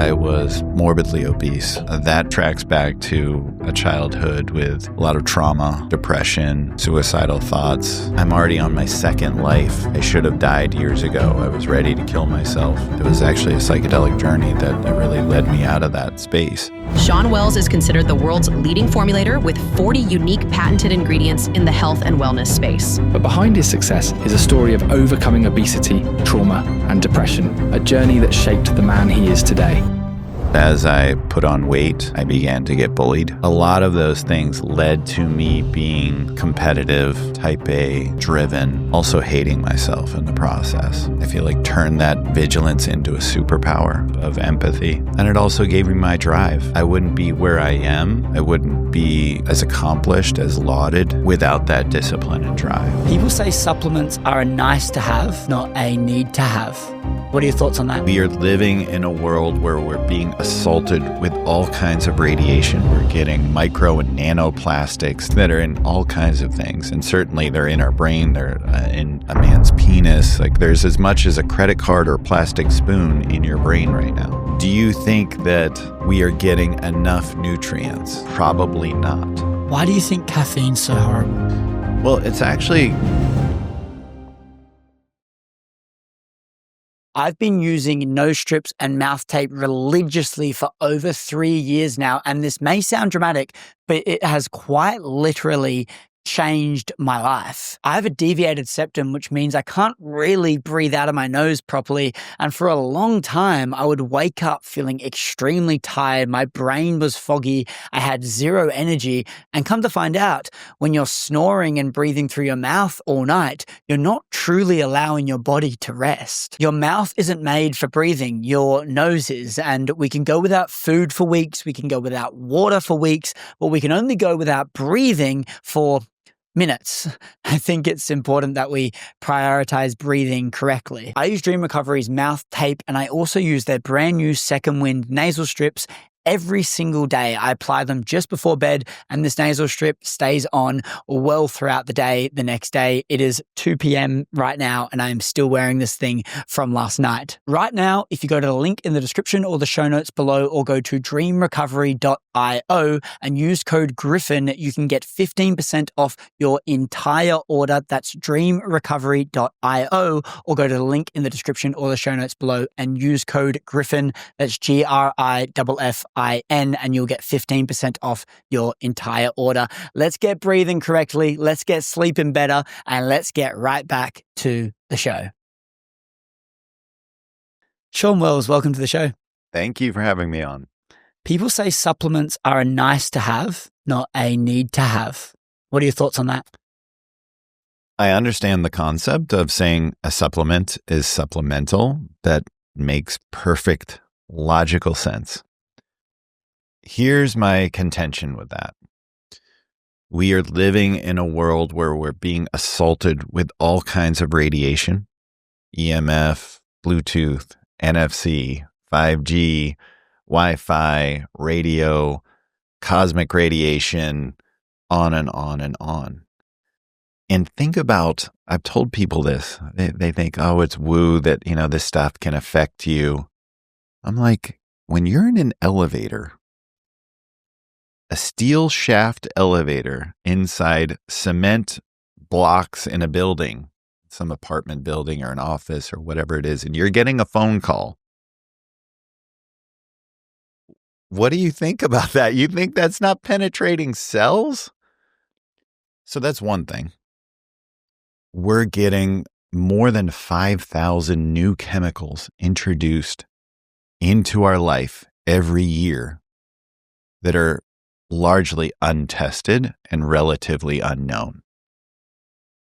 I was morbidly obese. That tracks back to a childhood with a lot of trauma, depression, suicidal thoughts. I'm already on my second life. I should have died years ago. I was ready to kill myself. It was actually a psychedelic journey that really led me out of that space. Shawn Wells is considered the world's leading formulator with 40 unique patented ingredients in the health and wellness space. But behind his success is a story of overcoming obesity, trauma, and depression, a journey that shaped the man he is today. As I put on weight, I began to get bullied. A lot of those things led to me being competitive, type A, driven, also hating myself in the process. I feel like turned that vigilance into a superpower of empathy. And it also gave me my drive. I wouldn't be where I am. I wouldn't be as accomplished, as lauded without that discipline and drive. People say supplements are a nice to have, not a need to have. What are your thoughts on that? We are living in a world where we're being assaulted with all kinds of radiation. We're getting micro and nanoplastics that are in all kinds of things. And certainly they're in our brain, they're in a man's penis. Like there's as much as a credit card or a plastic spoon in your brain right now. Do you think that we are getting enough nutrients? Probably not. Why do you think caffeine's so horrible? Well, it's actually... I've been using nose strips and mouth tape religiously for over 3 years now, and this may sound dramatic, but it has quite literally changed my life. I have a deviated septum, which means I can't really breathe out of my nose properly. And for a long time, I would wake up feeling extremely tired. My brain was foggy. I had zero energy. And come to find out, when you're snoring and breathing through your mouth all night, you're not truly allowing your body to rest. Your mouth isn't made for breathing. Your nose is. And we can go without food for weeks. We can go without water for weeks, but we can only go without breathing for minutes. I think it's important that we prioritize breathing correctly. I use Dream Recovery's mouth tape, and I also use their brand new Second Wind nasal strips. Every single day, I apply them just before bed, and this nasal strip stays on well throughout the day. The next day, it is 2 p.m. right now, and I am still wearing this thing from last night. Right now, if you go to the link in the description or the show notes below, or go to dreamrecovery.io and use code Griffin, you can get 15% off your entire order. That's dreamrecovery.io, or go to the link in the description or the show notes below and use code Griffin. That's GRIFFIN, and you'll get 15% off your entire order. Let's get breathing correctly, let's get sleeping better, and let's get right back to the show. Shawn Wells, welcome to the show. Thank you for having me on. People say supplements are a nice to have, not a need to have. What are your thoughts on that? I understand the concept of saying a supplement is supplemental. That makes perfect logical sense. Here's my contention with that. We are living in a world where we're being assaulted with all kinds of radiation, EMF, Bluetooth, NFC, 5G, Wi-Fi, radio, cosmic radiation, on and on and on. And think about, I've told people this, they think, oh, it's woo that, this stuff can affect you. I'm like, when you're in an elevator, a steel shaft elevator inside cement blocks in a building, some apartment building or an office or whatever it is, and you're getting a phone call. What do you think about that? You think that's not penetrating cells? So that's one thing. We're getting more than 5,000 new chemicals introduced into our life every year that are largely untested and relatively unknown.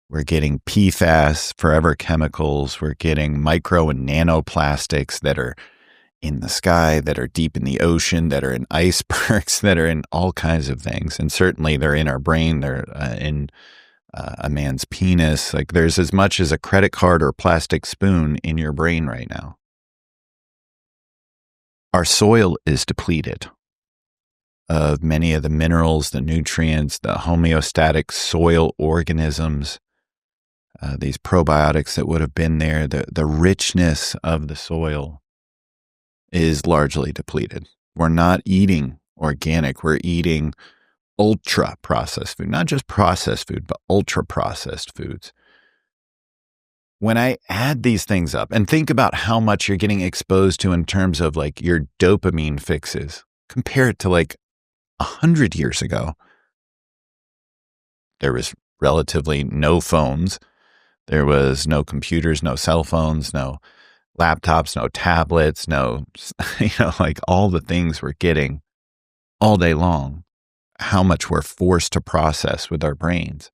We're getting PFAS, forever chemicals. We're getting micro and nanoplastics that are in the sky, that are deep in the ocean, that are in icebergs, that are in all kinds of things. And certainly they're in our brain. They're in a man's penis. Like there's as much as a credit card or plastic spoon in your brain right now. Our soil is depleted of many of the minerals, the nutrients, the homeostatic soil organisms, these probiotics that would have been there, the richness of the soil is largely depleted. We're not eating organic. We're eating ultra processed food, not just processed food, but ultra processed foods. When I add these things up and think about how much you're getting exposed to in terms of like your dopamine fixes, compare it to like 100 years ago, there was relatively no phones. There was no computers, no cell phones, no laptops, no tablets, no, like all the things we're getting all day long, how much we're forced to process with our brains.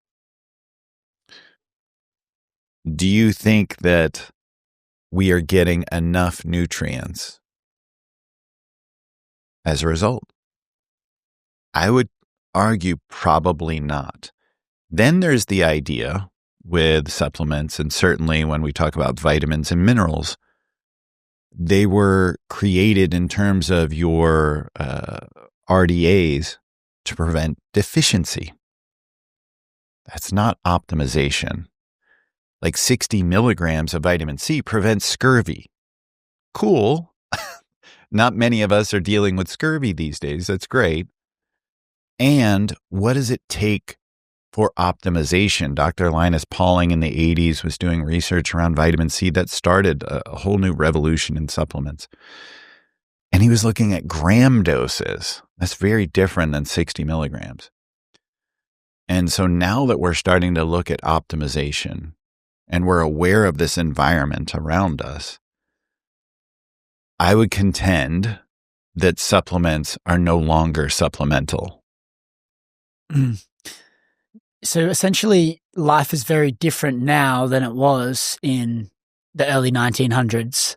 Do you think that we are getting enough nutrients as a result? I would argue probably not. Then there's the idea with supplements, and certainly when we talk about vitamins and minerals, they were created in terms of your RDAs to prevent deficiency. That's not optimization. Like 60 milligrams of vitamin C prevents scurvy. Cool. Not many of us are dealing with scurvy these days. That's great. And what does it take for optimization? Dr. Linus Pauling in the 80s was doing research around vitamin C that started a whole new revolution in supplements. And he was looking at gram doses. That's very different than 60 milligrams. And so now that we're starting to look at optimization and we're aware of this environment around us, I would contend that supplements are no longer supplemental. So essentially, life is very different now than it was in the early 1900s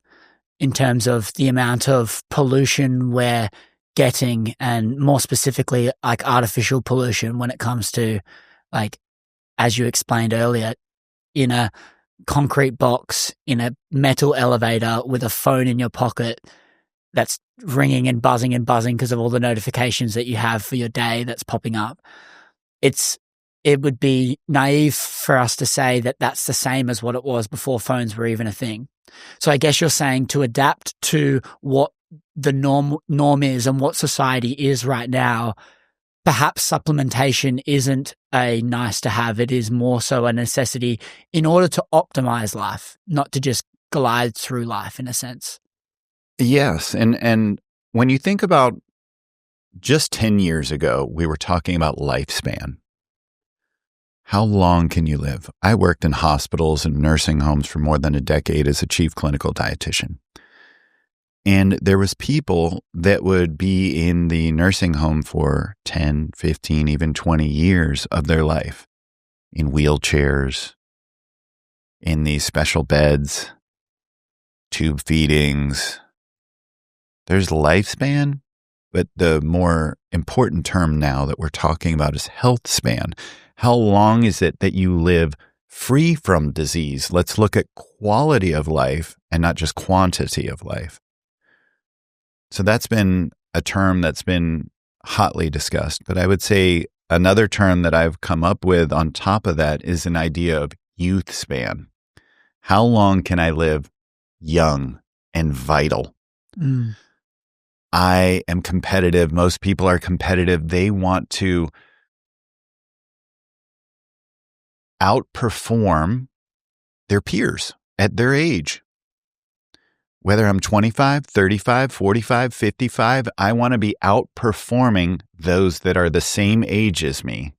in terms of the amount of pollution we're getting, and more specifically, like artificial pollution when it comes to, like, as you explained earlier, in a concrete box, in a metal elevator with a phone in your pocket that's ringing and buzzing because of all the notifications that you have for your day that's popping up. It would be naive for us to say that that's the same as what it was before phones were even a thing. So I guess you're saying to adapt to what the norm is and what society is right now, perhaps supplementation isn't a nice to have. It is more so a necessity in order to optimize life, not to just glide through life in a sense. Yes. And when you think about just 10 years ago, we were talking about lifespan. How long can you live? I worked in hospitals and nursing homes for more than a decade as a chief clinical dietitian. And there was people that would be in the nursing home for 10, 15, even 20 years of their life, in wheelchairs, in these special beds, tube feedings. There's lifespan, but the more important term now that we're talking about is health span. How long is it that you live free from disease? Let's look at quality of life and not just quantity of life. So that's been a term that's been hotly discussed. But I would say another term that I've come up with on top of that is an idea of youth span. How long can I live young and vital? I am competitive. Most people are competitive. They want to outperform their peers at their age. Whether I'm 25, 35, 45, 55, I want to be outperforming those that are the same age as me.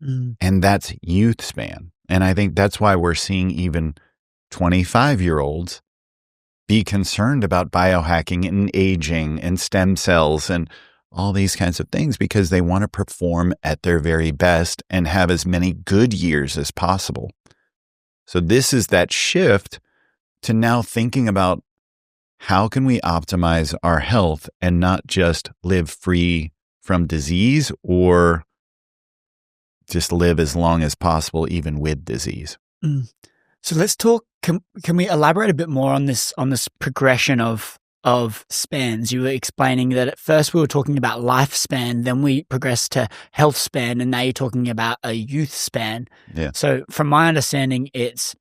And that's youth span. And I think that's why we're seeing even 25-year-olds be concerned about biohacking and aging and stem cells and all these kinds of things, because they want to perform at their very best and have as many good years as possible. So this is that shift to now thinking about how can we optimize our health and not just live free from disease or just live as long as possible, even with disease. So let's talk. Can we elaborate a bit more on this progression of spans? You were explaining that at first we were talking about lifespan, then we progressed to health span, and now you're talking about a youth span. Yeah. So from my understanding, it's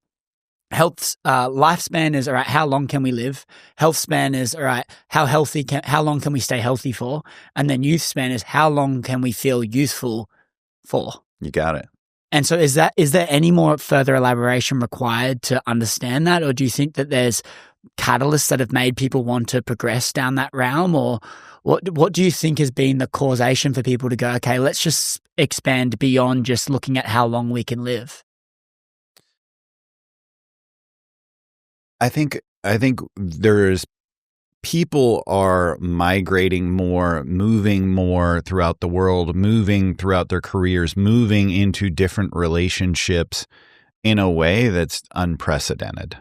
lifespan is all right, how long can we live? Health span is all right, how long can we stay healthy for? And then youth span is how long can we feel youthful for? You got it. And so is there any more further elaboration required to understand that? Or do you think that there's catalysts that have made people want to progress down that realm? Or what do you think has been the causation for people to go, okay, let's just expand beyond just looking at how long we can live? I think there's people are migrating more, moving more throughout the world, moving throughout their careers, moving into different relationships in a way that's unprecedented.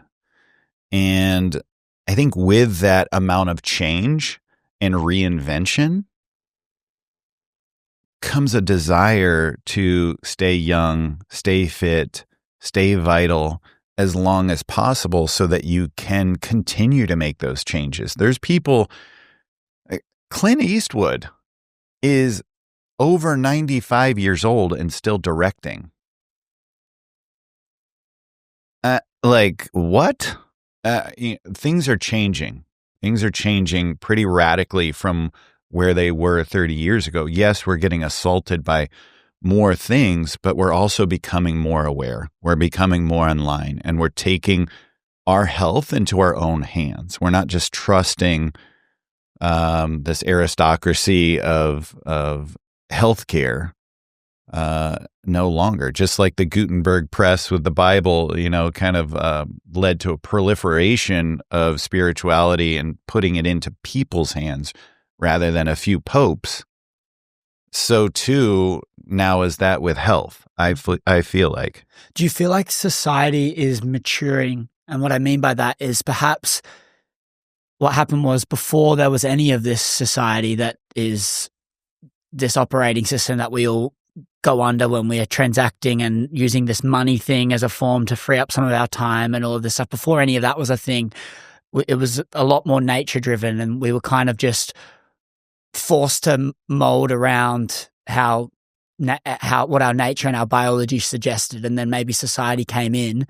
And I think with that amount of change and reinvention comes a desire to stay young, stay fit, stay vital as long as possible so that you can continue to make those changes. There's people, Clint Eastwood is over 95 years old and still directing. Like what? Things are changing. Things are changing pretty radically from where they were 30 years ago. Yes, we're getting assaulted by more things, but we're also becoming more aware. We're becoming more online, and we're taking our health into our own hands. We're not just trusting this aristocracy of healthcare no longer. Just like the Gutenberg press with the Bible, kind of led to a proliferation of spirituality and putting it into people's hands rather than a few popes. So too, now is that with health, I feel like. Do you feel like society is maturing? And what I mean by that is perhaps what happened was before there was any of this society that is this operating system that we all go under when we are transacting and using this money thing as a form to free up some of our time and all of this stuff. Before any of that was a thing, it was a lot more nature driven, and we were kind of just forced to mold around what our nature and our biology suggested. And then maybe society came in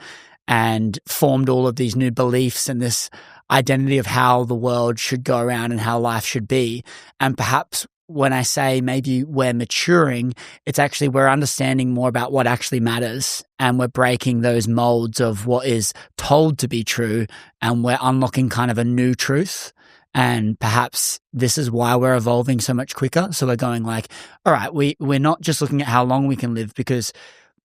and formed all of these new beliefs and this identity of how the world should go around and how life should be. And perhaps when I say maybe we're maturing, it's actually we're understanding more about what actually matters, and we're breaking those molds of what is told to be true, and we're unlocking kind of a new truth. And perhaps this is why we're evolving so much quicker. So we're going like, all right, we're not just looking at how long we can live, because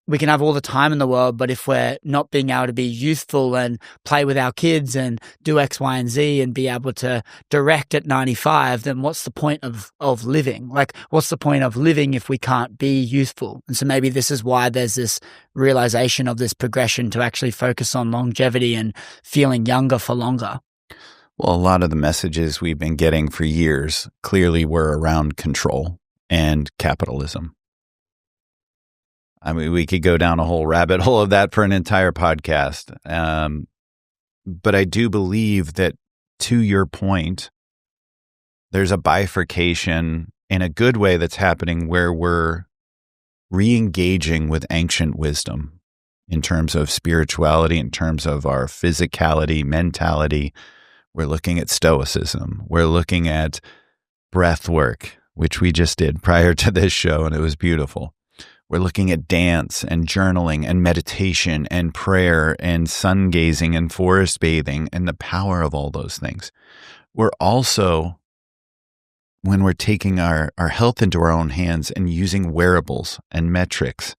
we can have all the time in the world, but if we're not being able to be youthful and play with our kids and do X, Y, and Z and be able to direct at 95, then what's the point of living? Like, what's the point of living if we can't be youthful? And so maybe this is why there's this realization of this progression to actually focus on longevity and feeling younger for longer. Well, a lot of the messages we've been getting for years clearly were around control and capitalism. I mean, we could go down a whole rabbit hole of that for an entire podcast. But I do believe that, to your point, there's a bifurcation in a good way that's happening where we're re-engaging with ancient wisdom in terms of spirituality, in terms of our physicality, mentality. We're looking at stoicism. We're looking at breath work, which we just did prior to this show, and it was beautiful. We're looking at dance and journaling and meditation and prayer and sun gazing and forest bathing and the power of all those things. We're also, when we're taking our health into our own hands and using wearables and metrics,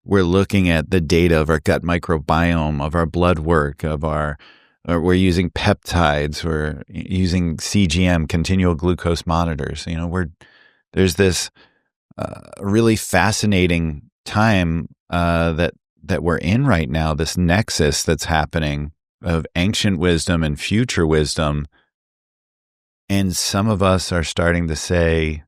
we're looking at the data of our gut microbiome, of our blood work, we're using peptides, we're using CGM, continual glucose monitors. There's this really fascinating time that we're in right now, this nexus that's happening of ancient wisdom and future wisdom. And some of us are starting to say,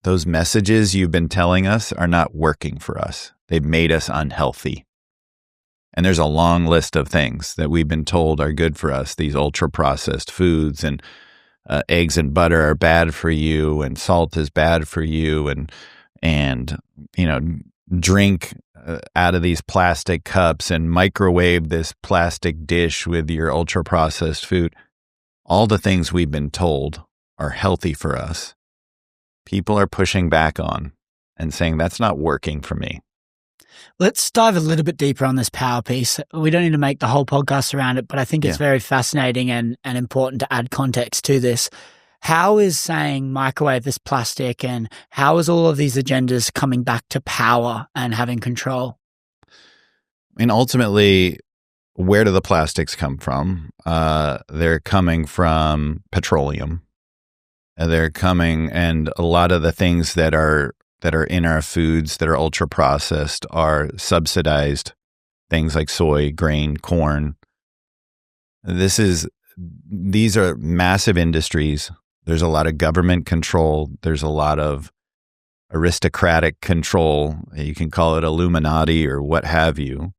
those messages you've been telling us are not working for us. They've made us unhealthy. And there's a long list of things that we've been told are good for us. These ultra-processed foods, and eggs and butter are bad for you, and salt is bad for you, and drink out of these plastic cups and microwave this plastic dish with your ultra processed food. All the things we've been told are healthy for us, people are pushing back on and saying that's not working for me. Let's dive a little bit deeper on this power piece. We don't need to make the whole podcast around it, but I think it's very fascinating and important to add context to this. How is saying microwave this plastic, and how is all of these agendas coming back to power and having control? I mean, ultimately, where do the plastics come from? They're coming from petroleum. They're coming, and a lot of the things that are in our foods that are ultra processed are subsidized. Things like soy, grain, corn. These are massive industries. There's a lot of government control. There's a lot of aristocratic control. You can call it Illuminati or what have you.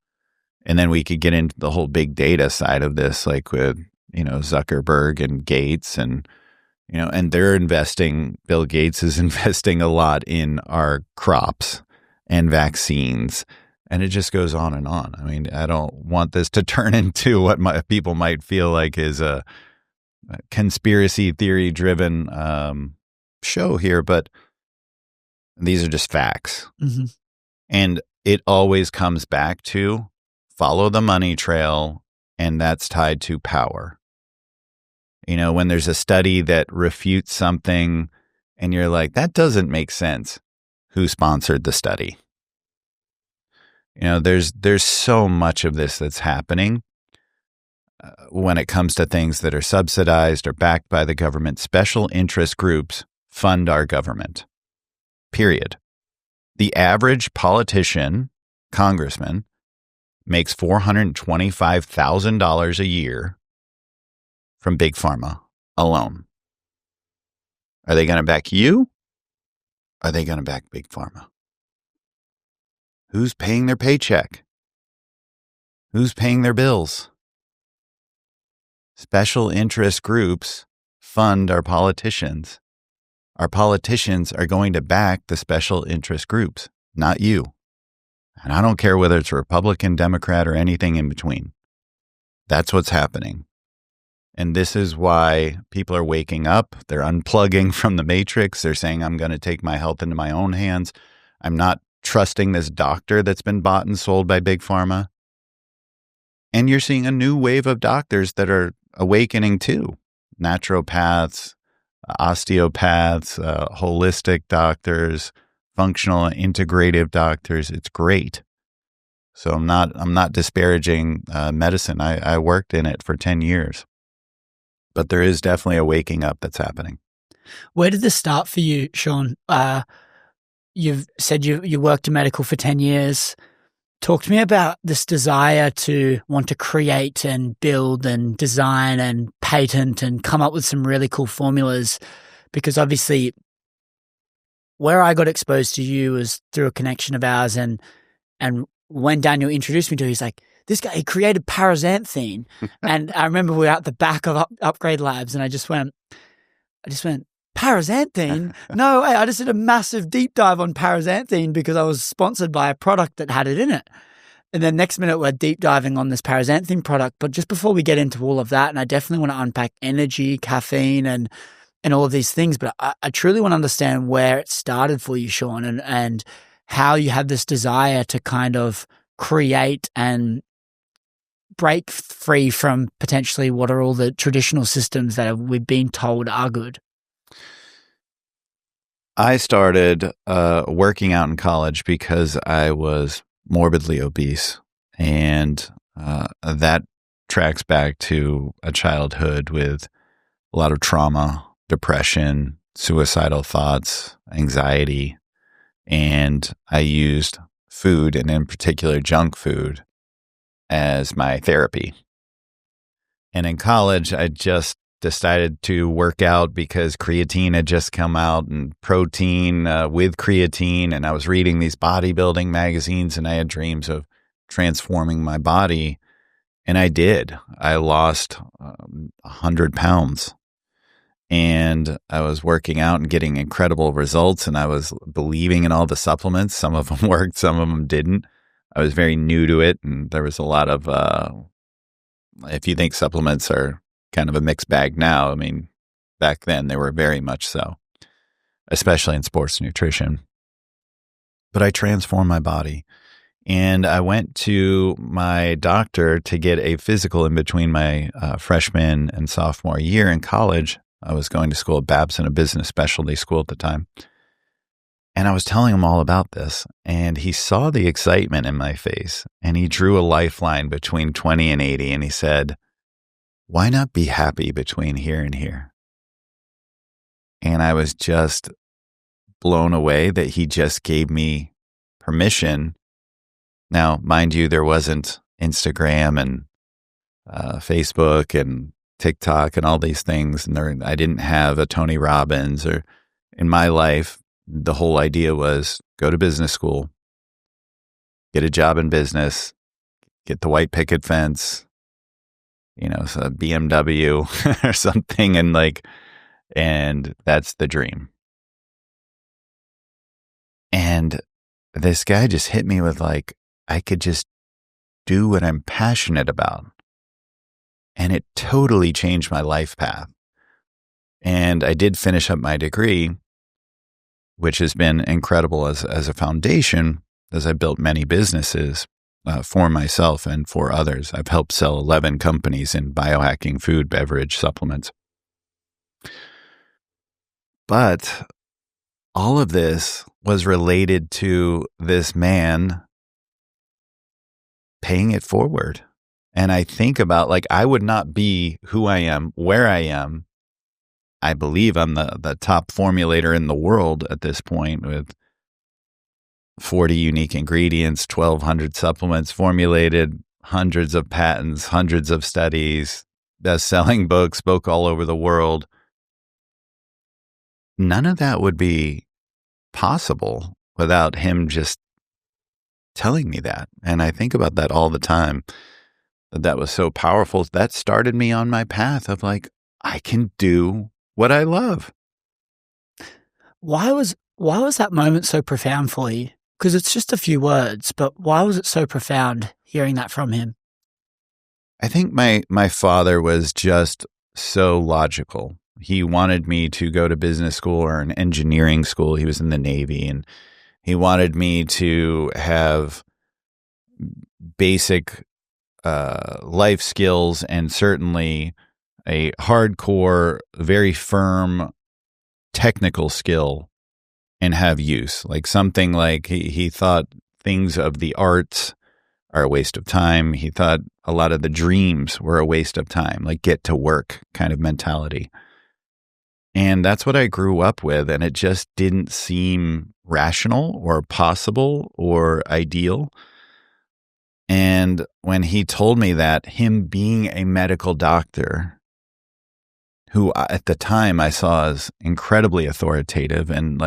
And then we could get into the whole big data side of this, like with, Zuckerberg and Gates and they're investing, Bill Gates is investing a lot in our crops and vaccines, and it just goes on and on. I mean, I don't want this to turn into what people might feel like is a conspiracy theory driven show here, but these are just facts. Mm-hmm. And it always comes back to follow the money trail, and that's tied to power. When there's a study that refutes something and you're like, that doesn't make sense, who sponsored the study? There's so much of this that's happening when it comes to things that are subsidized or backed by the government. Special interest groups fund our government, period. The average politician, congressman, makes $425,000 a year from Big Pharma alone. Are they going to back you? Are they going to back Big Pharma? Who's paying their paycheck? Who's paying their bills? Special interest groups fund our politicians. Our politicians are going to back the special interest groups, not you. And I don't care whether it's Republican, Democrat, or anything in between. That's what's happening. And this is why people are waking up. They're unplugging from the matrix. They're saying, I'm going to take my health into my own hands. I'm not trusting this doctor that's been bought and sold by Big Pharma. And you're seeing a new wave of doctors that are awakening too. Naturopaths, osteopaths, holistic doctors, functional and integrative doctors. It's great. So I'm not disparaging medicine. I worked in it for 10 years. But there is definitely a waking up that's happening. Where did this start for you, Shawn? You've said you worked in medical for 10 years. Talk to me about this desire to want to create and build and design and patent and come up with some really cool formulas, because obviously where I got exposed to you was through a connection of ours, and when Daniel introduced me to it, he's like, this guy, he created Paraxanthine. And I remember we were at the back of Upgrade Labs, and I just went, Paraxanthine? No way. I just did a massive deep dive on Paraxanthine because I was sponsored by a product that had it in it. And then next minute we're deep diving on this Paraxanthine product. But just before we get into all of that, and I definitely want to unpack energy, caffeine, and all of these things, but I truly want to understand where it started for you, Shawn, and how you had this desire to kind of create and break free from potentially what are all the traditional systems that we've been told are good. I started working out in college because I was morbidly obese, and that tracks back to a childhood with a lot of trauma, depression, suicidal thoughts, anxiety, and I used food, and in particular junk food, as my therapy. And in college, I just decided to work out because creatine had just come out, and protein with creatine. And I was reading these bodybuilding magazines, and I had dreams of transforming my body. And I did. I lost 100 pounds. And I was working out and getting incredible results, and I was believing in all the supplements. Some of them worked, some of them didn't. I was very new to it, and there was a lot of, if you think supplements are kind of a mixed bag now, I mean, back then they were very much so, especially in sports nutrition. But I transformed my body, and I went to my doctor to get a physical in between my freshman and sophomore year in college. I was going to school at Babson, a business specialty school at the time. And I was telling him all about this, and he saw the excitement in my face, and he drew a lifeline between 20 and 80, and he said, why not be happy between here and here? And I was just blown away that he just gave me permission. Now, mind you, there wasn't Instagram and Facebook and TikTok and all these things. And I didn't have a Tony Robbins, or in my life, the whole idea was go to business school, get a job in business, get the white picket fence, so a BMW or something. And that's the dream. And this guy just hit me with I could just do what I'm passionate about. And it totally changed my life path. And I did finish up my degree, which has been incredible as a foundation, as I built many businesses for myself and for others. I've helped sell 11 companies in biohacking, food, beverage, supplements. But all of this was related to this man paying it forward. And I think about I would not be who I am, where I am. I believe I'm the top formulator in the world at this point, with 40 unique ingredients, 1,200 supplements formulated, hundreds of patents, hundreds of studies, best-selling books, spoke all over the world. None of that would be possible without him just telling me that. And I think about that all the time. That was so powerful. That started me on my path of I can do what I love. Why was that moment so profound for you? Because it's just a few words, but why was it so profound hearing that from him? I think my father was just so logical. He wanted me to go to business school or an engineering school. He was in the Navy, and he wanted me to have basic life skills, and certainly a hardcore, very firm technical skill, and have use. Something he thought things of the arts are a waste of time. He thought a lot of the dreams were a waste of time, get to work kind of mentality. And that's what I grew up with, and it just didn't seem rational or possible or ideal. And when he told me that, him being a medical doctor, who at the time I saw as incredibly authoritative and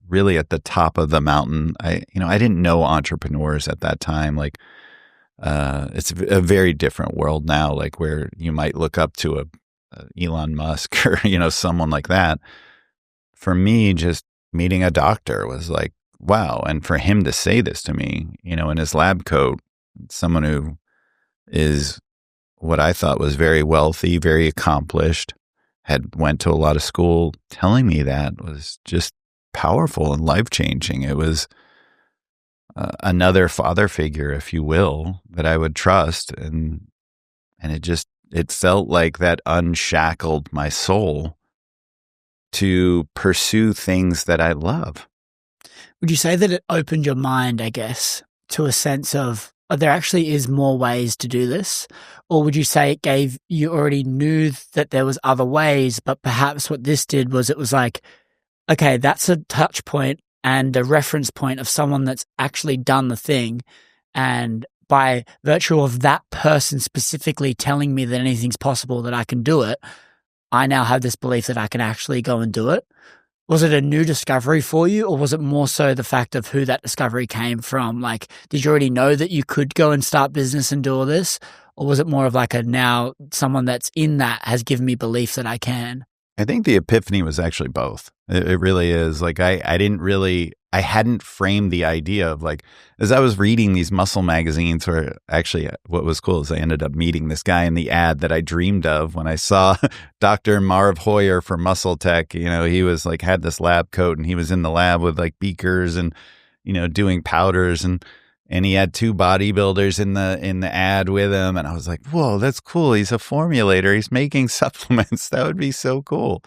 really at the top of the mountain, I didn't know entrepreneurs at that time. It's a very different world now, where you might look up to a Elon Musk or, someone like that. For me, just meeting a doctor was wow. And for him to say this to me, in his lab coat, someone who is what I thought was very wealthy, very accomplished, had went to a lot of school, telling me that was just powerful and life-changing. It was another father figure, if you will, that I would trust. And it felt like that unshackled my soul to pursue things that I love. Would you say that it opened your mind, I guess, to a sense of there actually is more ways to do this? Or would you say it gave, you already knew that there was other ways, but perhaps what this did was it was okay, that's a touch point and a reference point of someone that's actually done the thing. And by virtue of that person specifically telling me that anything's possible, that I can do it, I now have this belief that I can actually go and do it. Was it a new discovery for you, or was it more so the fact of who that discovery came from? Did you already know that you could go and start business and do all this? Or was it more of now someone that's in that has given me belief that I can? I think the epiphany was actually both. It really is. Like I hadn't framed the idea of like, as I was reading these muscle magazines, or actually what was cool is I ended up meeting this guy in the ad that I dreamed of when I saw Dr. Marv Hoyer for Muscle Tech. You know, he was like, had this lab coat and he was in the lab with like beakers and, you know, doing powders, and he had two bodybuilders in the ad with him. And I was like, whoa, that's cool. He's a formulator. He's making supplements. That would be so cool.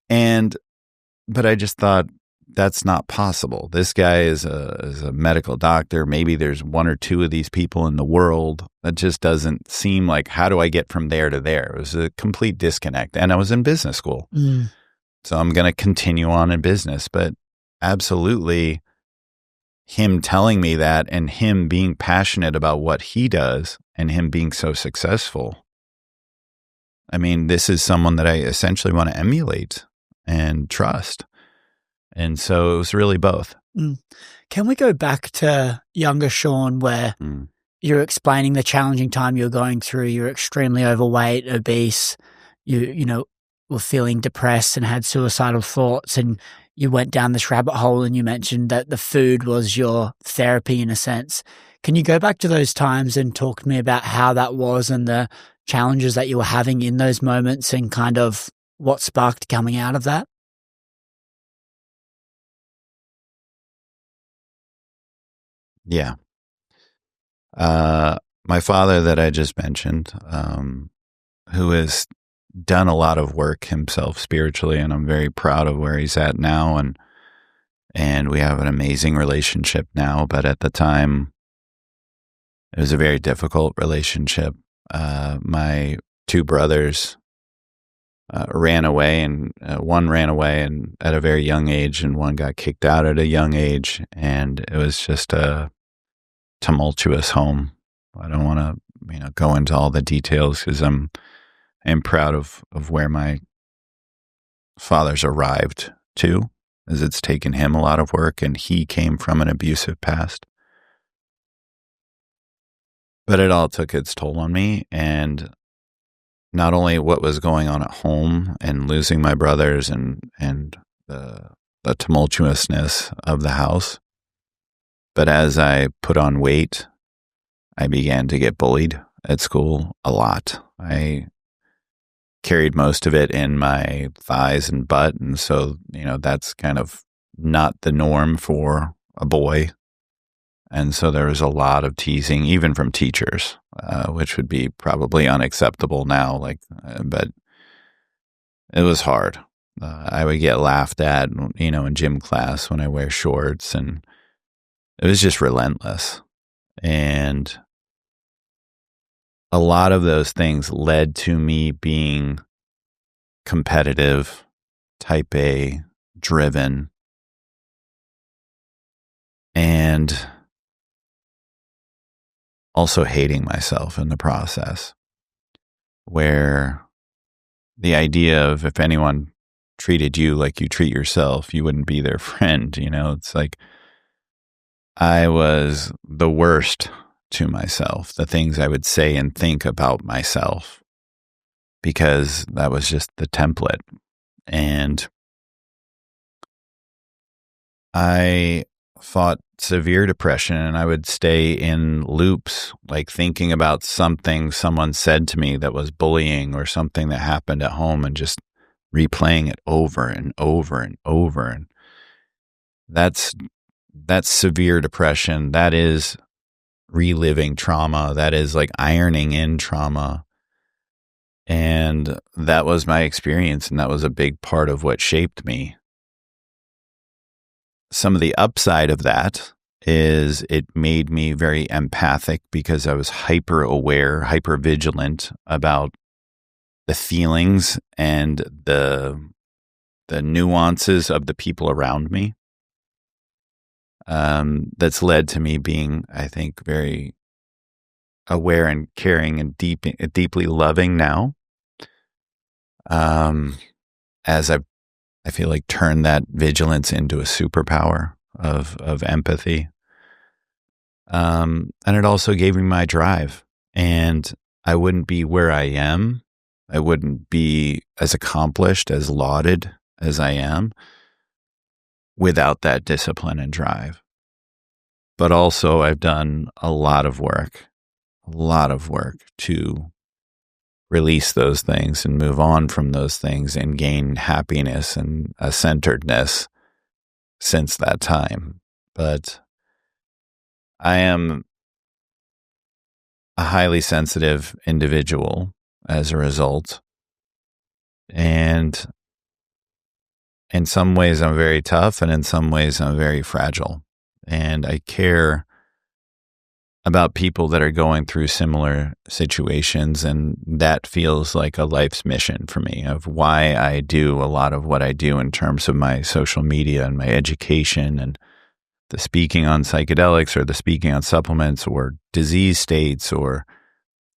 But I just thought, that's not possible. This guy is a medical doctor. Maybe there's one or two of these people in the world. That just doesn't seem like, how do I get from there to there? It was a complete disconnect. And I was in business school. So I'm going to continue on in business. But absolutely, him telling me that and him being passionate about what he does and him being so successful. I mean, this is someone that I essentially want to emulate and trust. And so it was really both. Can we go back to younger Shawn, where you're explaining the challenging time you're going through? You're extremely overweight, obese. You know, were feeling depressed and had suicidal thoughts, and you went down this rabbit hole, and you mentioned that the food was your therapy in a sense. Can you go back to those times and talk to me about how that was and the challenges that you were having in those moments and kind of what sparked coming out of that? Yeah. My father that I just mentioned, who has done a lot of work himself spiritually, and I'm very proud of where he's at now. And we have an amazing relationship now, but at the time it was a very difficult relationship. My two brothers ran away, and one ran away and at a very young age, and one got kicked out at a young age. And it was just a tumultuous home. I don't want to, go into all the details, because I'm proud of where my father's arrived to, as it's taken him a lot of work, and he came from an abusive past. But it all took its toll on me, and not only what was going on at home and losing my brothers and the tumultuousness of the house, but as I put on weight, I began to get bullied at school a lot. I carried most of it in my thighs and butt, and so, that's kind of not the norm for a boy. And so there was a lot of teasing, even from teachers, which would be probably unacceptable now. But it was hard. I would get laughed at, in gym class when I wear shorts, and it was just relentless. And a lot of those things led to me being competitive, type A, driven, and also hating myself in the process, where the idea of, if anyone treated you like you treat yourself, you wouldn't be their friend. It's like I was the worst to myself, the things I would say and think about myself, because that was just the template. And I fought severe depression, and I would stay in loops, like thinking about something someone said to me that was bullying, or something that happened at home, and just replaying it over and over and over. And that's severe depression. That is reliving trauma. That is like ironing in trauma. And that was my experience, and that was a big part of what shaped me. Some of the upside of that is it made me very empathic, because I was hyper aware, hyper vigilant about the feelings and the nuances of the people around me. That's led to me being, I think, very aware and caring and deeply loving now. As I feel like turned that vigilance into a superpower of empathy. And it also gave me my drive, and I wouldn't be where I am I wouldn't be as accomplished, as lauded as I am without that discipline and drive. But also, I've done a lot of work to release those things and move on from those things and gain happiness and a centeredness since that time. But I am a highly sensitive individual as a result. And in some ways, I'm very tough, and in some ways, I'm very fragile. And I care about people that are going through similar situations, and that feels like a life's mission for me of why I do a lot of what I do in terms of my social media and my education and the speaking on psychedelics or the speaking on supplements or disease states or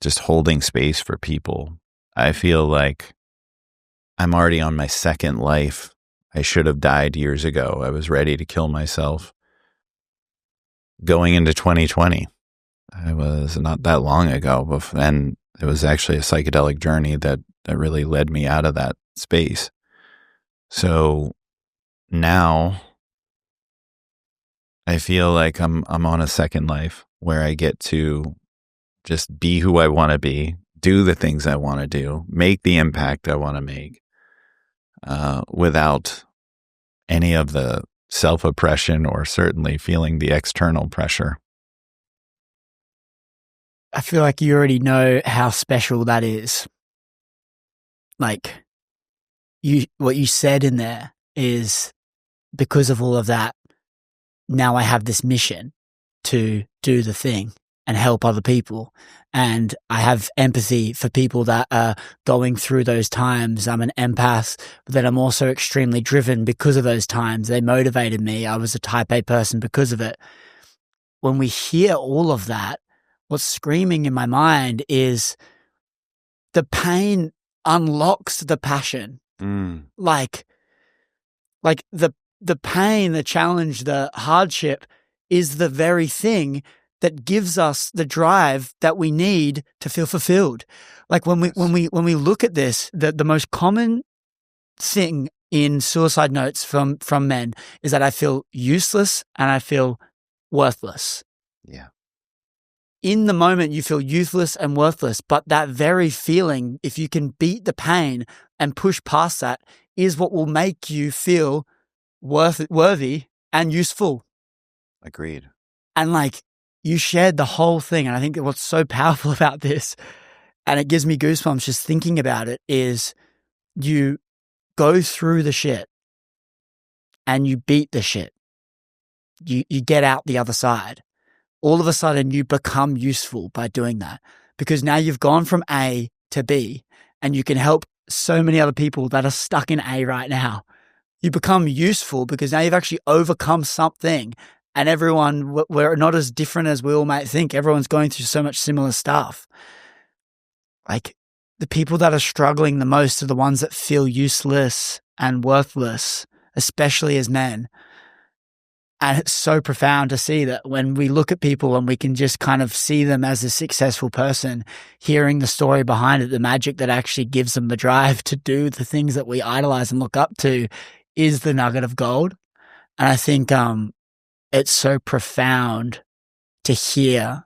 just holding space for people. I feel like I'm already on my second life. I should have died years ago. I was ready to kill myself going into 2020. I was not that long ago, and it was actually a psychedelic journey that really led me out of that space. So now I feel like I'm on a second life where I get to just be who I want to be, do the things I want to do, make the impact I want to make, without any of the self-oppression or certainly feeling the external pressure. I feel like you already know how special that is. Like, what you said in there is, because of all of that, now I have this mission to do the thing and help other people. And I have empathy for people that are going through those times. I'm an empath, but then I'm also extremely driven because of those times. They motivated me. I was a type A person because of it. When we hear all of that, what's screaming in my mind is the pain unlocks the passion. Like the pain, the challenge, the hardship is the very thing that gives us the drive that we need to feel fulfilled. Like when we look at this, the most common thing in suicide notes from men is that I feel useless and I feel worthless. Yeah. In the moment, you feel useless and worthless, but that very feeling, if you can beat the pain and push past that, is what will make you feel worthy and useful. Agreed. And like, you shared the whole thing. And I think that what's so powerful about this, and it gives me goosebumps just thinking about it, is you go through the shit and you beat the shit. You get out the other side. All of a sudden you become useful by doing that, because now you've gone from A to B and you can help so many other people that are stuck in A right now. You become useful because now you've actually overcome something, and everyone, we're not as different as we all might think. Everyone's going through so much similar stuff. Like, the people that are struggling the most are the ones that feel useless and worthless, especially as men. And it's so profound to see that when we look at people and we can just kind of see them as a successful person, hearing the story behind it, the magic that actually gives them the drive to do the things that we idolize and look up to, is the nugget of gold. And I think it's so profound to hear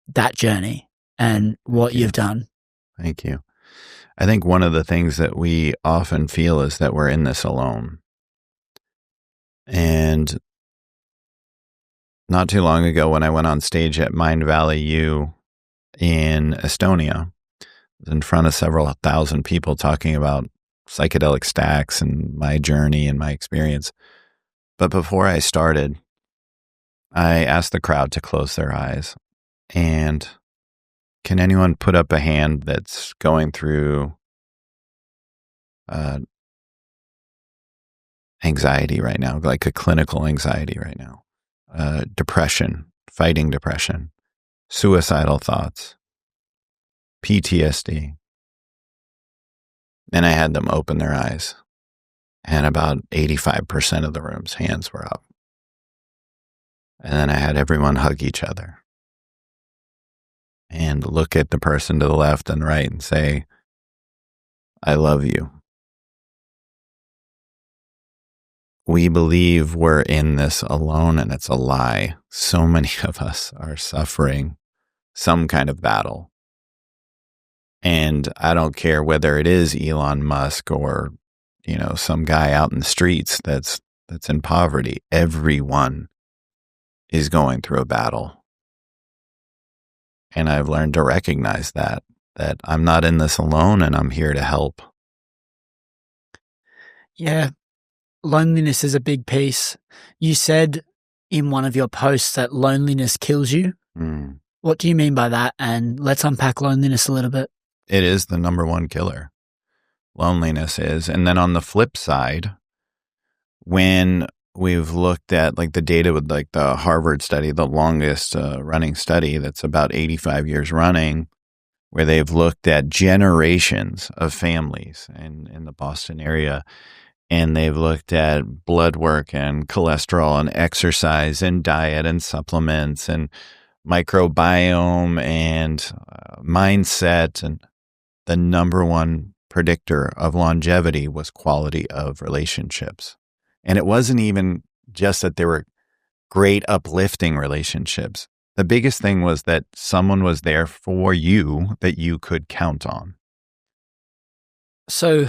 that journey and what you've done. Thank you. I think one of the things that we often feel is that we're in this alone. And not too long ago, when I went on stage at Mind Valley U in Estonia, I was in front of several thousand people talking about psychedelic stacks and my journey and my experience. But before I started, I asked the crowd to close their eyes. And can anyone put up a hand that's going through anxiety right now, like a clinical anxiety right now? Depression, fighting depression, suicidal thoughts, PTSD. And I had them open their eyes, and about 85% of the room's hands were up. And then I had everyone hug each other and look at the person to the left and right and say, I love you. We believe we're in this alone, and it's a lie. So many of us are suffering some kind of battle. And I don't care whether it is Elon Musk or, some guy out in the streets that's in poverty. Everyone is going through a battle. And I've learned to recognize that I'm not in this alone, and I'm here to help. Yeah. Loneliness is a big piece. You said in one of your posts that loneliness kills you. What do you mean by that? And let's unpack loneliness a little bit. It is the number one killer. Loneliness is. And then on the flip side, when we've looked at like the data with like the Harvard study, the longest running study that's about 85 years running, where they've looked at generations of families in the Boston area, and they've looked at blood work and cholesterol and exercise and diet and supplements and microbiome and mindset. And the number one predictor of longevity was quality of relationships. And it wasn't even just that they were great, uplifting relationships. The biggest thing was that someone was there for you that you could count on. So,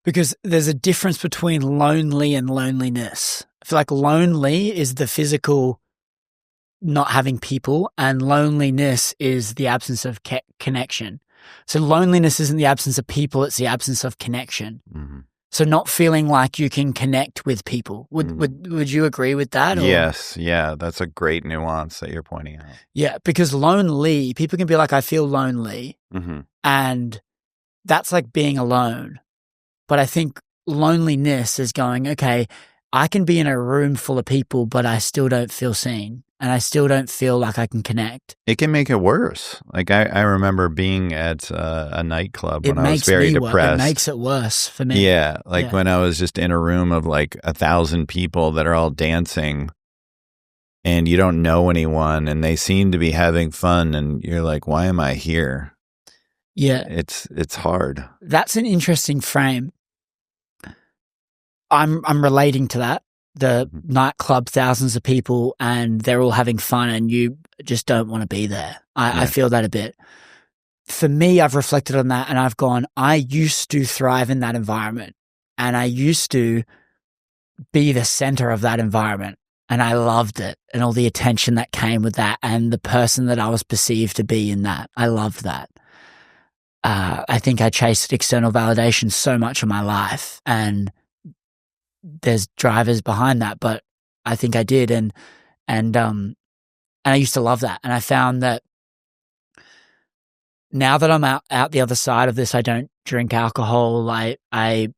because there's a difference between lonely and loneliness. I feel like lonely is the physical not having people, and loneliness is the absence of connection. So loneliness isn't the absence of people, it's the absence of connection. Mm-hmm. So not feeling like you can connect with people. Would you agree with that? Or? Yes. Yeah. That's a great nuance that you're pointing out. Yeah. Because lonely, people can be like, I feel lonely. Mm-hmm. And that's like being alone. But I think loneliness is going, okay, I can be in a room full of people, but I still don't feel seen. And I still don't feel like I can connect. It can make it worse. Like I remember being at a nightclub when I was very depressed. It makes it worse for me. Yeah. When I was just in a room of like 1,000 people that are all dancing and you don't know anyone and they seem to be having fun and you're like, why am I here? Yeah. It's hard. That's an interesting frame. I'm relating to that. The nightclub, thousands of people, and they're all having fun and you just don't want to be there. I feel that a bit. For me, I've reflected on that and I've gone, I used to thrive in that environment and I used to be the center of that environment and I loved it and all the attention that came with that and the person that I was perceived to be in that. I loved that. I think I chased external validation so much in my life and there's drivers behind that, but I think I did. And I used to love that. And I found that now that I'm out the other side of this, I don't drink alcohol. I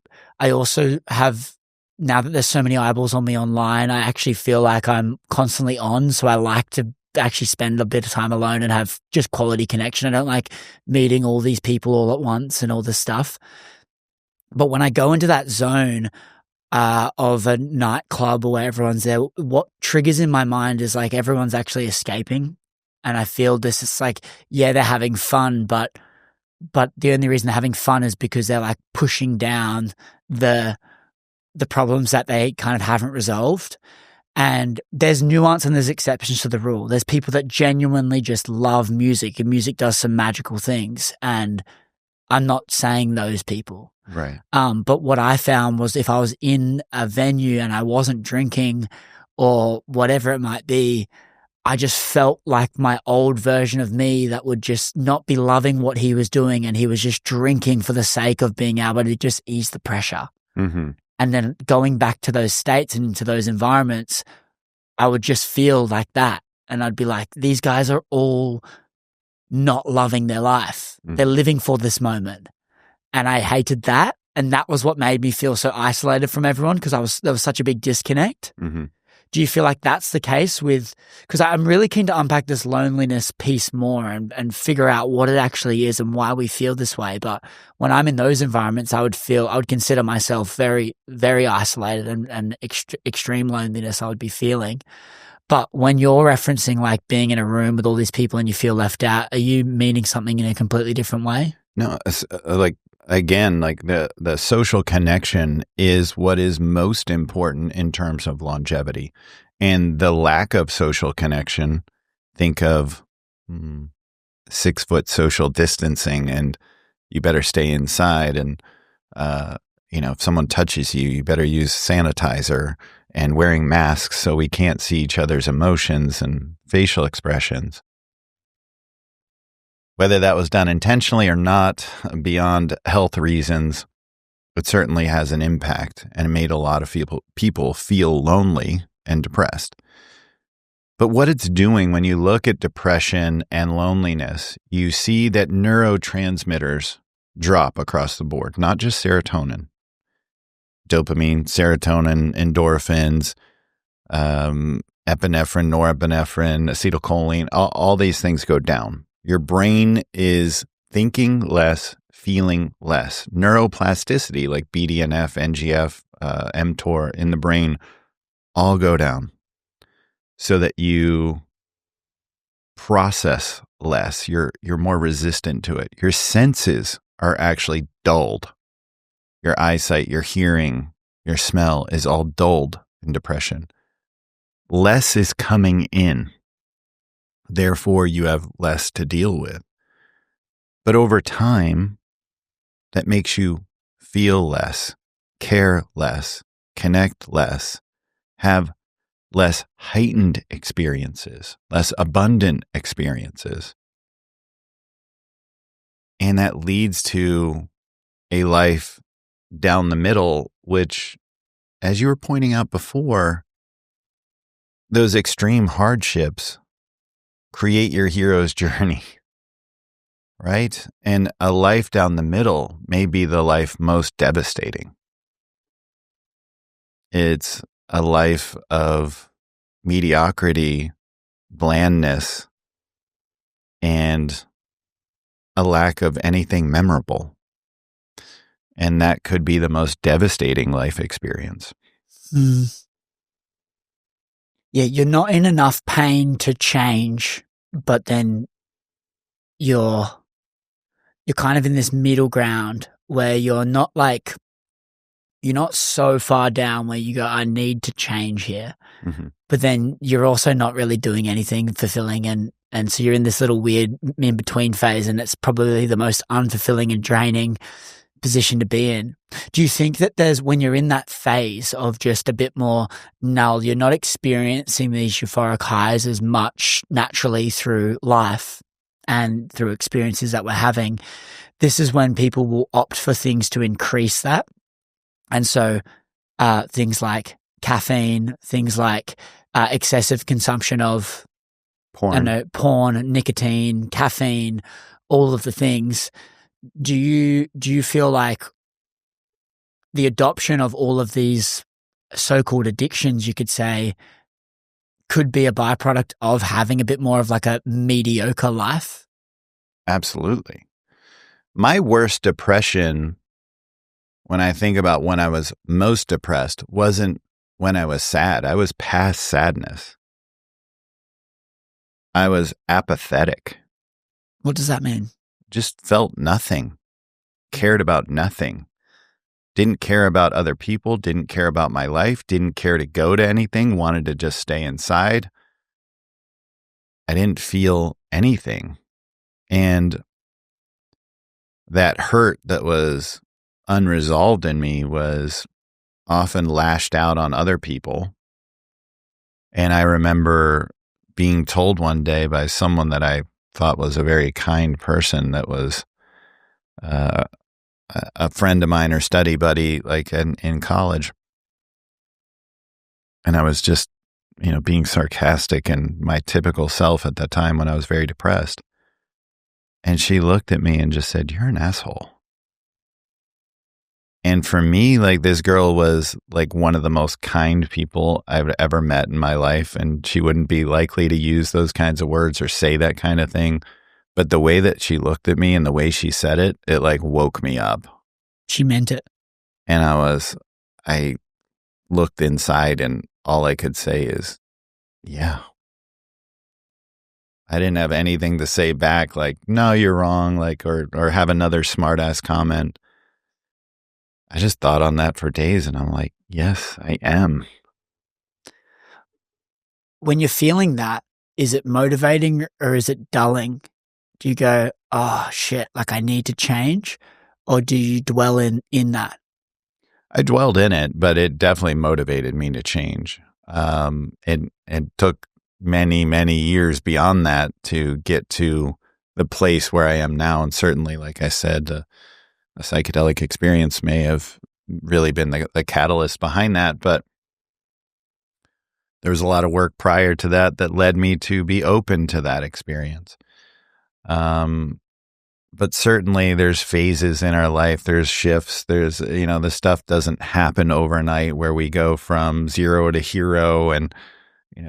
also have, now that there's so many eyeballs on me online, I actually feel like I'm constantly on. So I like to actually spend a bit of time alone and have just quality connection. I don't like meeting all these people all at once and all this stuff. But when I go into that zone of a nightclub or where everyone's there, what triggers in my mind is like everyone's actually escaping. And I feel this is like, yeah, they're having fun, but the only reason they're having fun is because they're like pushing down the problems that they kind of haven't resolved. And there's nuance and there's exceptions to the rule. There's people that genuinely just love music and music does some magical things. And I'm not saying those people. Right. But what I found was if I was in a venue and I wasn't drinking or whatever it might be, I just felt like my old version of me that would just not be loving what he was doing and he was just drinking for the sake of being able to just ease the pressure. Mm-hmm. And then going back to those states and into those environments, I would just feel like that. And I'd be like, these guys are all not loving their life. Mm-hmm. They're living for this moment. And I hated that. And that was what made me feel so isolated from everyone because there was such a big disconnect. Mm-hmm. Do you feel like that's the case with, because I'm really keen to unpack this loneliness piece more and figure out what it actually is and why we feel this way. But when I'm in those environments, I would consider myself very, very isolated and extreme loneliness I would be feeling. But when you're referencing like being in a room with all these people and you feel left out, are you meaning something in a completely different way? No, like again, like the social connection is what is most important in terms of longevity. And the lack of social connection, think of 6 foot social distancing, and you better stay inside. And, if someone touches you, you better use sanitizer, and wearing masks so we can't see each other's emotions and facial expressions. Whether that was done intentionally or not, beyond health reasons, it certainly has an impact, and it made a lot of people feel lonely and depressed. But what it's doing when you look at depression and loneliness, you see that neurotransmitters drop across the board, not just serotonin. Dopamine, serotonin, endorphins, epinephrine, norepinephrine, acetylcholine, all these things go down. Your brain is thinking less, feeling less. Neuroplasticity, like BDNF, NGF, mTOR in the brain, all go down so that you process less. You're more resistant to it. Your senses are actually dulled. Your eyesight, your hearing, your smell is all dulled in depression. Less is coming in. Therefore, you have less to deal with. But over time, that makes you feel less, care less, connect less, have less heightened experiences, less abundant experiences. And that leads to a life down the middle, which, as you were pointing out before, those extreme hardships create your hero's journey, right? And a life down the middle may be the life most devastating. It's a life of mediocrity, blandness, and a lack of anything memorable. And that could be the most devastating life experience. Yeah, you're not in enough pain to change, but then you're kind of in this middle ground where you're not so far down where you go, I need to change here. Mm-hmm. But then you're also not really doing anything fulfilling. And so you're in this little weird in-between phase, and it's probably the most unfulfilling and draining position to be in. Do you think that when you're in that phase of just a bit more null, you're not experiencing these euphoric highs as much naturally through life and through experiences that we're having, this is when people will opt for things to increase that? And so things like caffeine, things like excessive consumption of porn, nicotine, caffeine, all of the things. Do you feel like the adoption of all of these so-called addictions, you could say, could be a byproduct of having a bit more of like a mediocre life? Absolutely. My worst depression, when I think about when I was most depressed, wasn't when I was sad. I was past sadness. I was apathetic. What does that mean? Just felt nothing, cared about nothing, didn't care about other people, didn't care about my life, didn't care to go to anything, wanted to just stay inside. I didn't feel anything. And that hurt that was unresolved in me was often lashed out on other people. And I remember being told one day by someone that I thought was a very kind person, that was a friend of mine or study buddy, like in college. And I was just, being sarcastic and my typical self at that time when I was very depressed. And she looked at me and just said, "You're an asshole." And for me, like, this girl was like one of the most kind people I've ever met in my life. And she wouldn't be likely to use those kinds of words or say that kind of thing. But the way that she looked at me and the way she said it, it like woke me up. She meant it. And I looked inside and all I could say is, yeah. I didn't have anything to say back, like, no, you're wrong, like, or have another smart ass comment. I just thought on that for days, and I'm like, yes, I am. When you're feeling that, is it motivating or is it dulling? Do you go, oh shit, like I need to change? Or do you dwell in that? I dwelled in it, but it definitely motivated me to change. It took many, many years beyond that to get to the place where I am now. And certainly, like I said, a psychedelic experience may have really been the catalyst behind that. But there was a lot of work prior to that led me to be open to that experience. But certainly there's phases in our life, there's shifts, there's, the stuff doesn't happen overnight where we go from zero to hero and,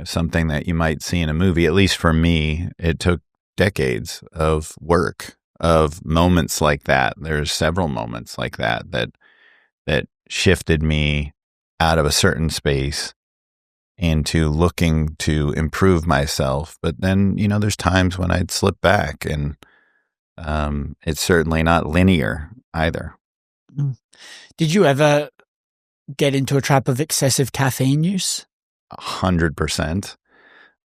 something that you might see in a movie. At least for me, it took decades of work, of moments like that. There's several moments like that shifted me out of a certain space into looking to improve myself. But then, there's times when I'd slip back, and it's certainly not linear either. Did you ever get into a trap of excessive caffeine use? 100%.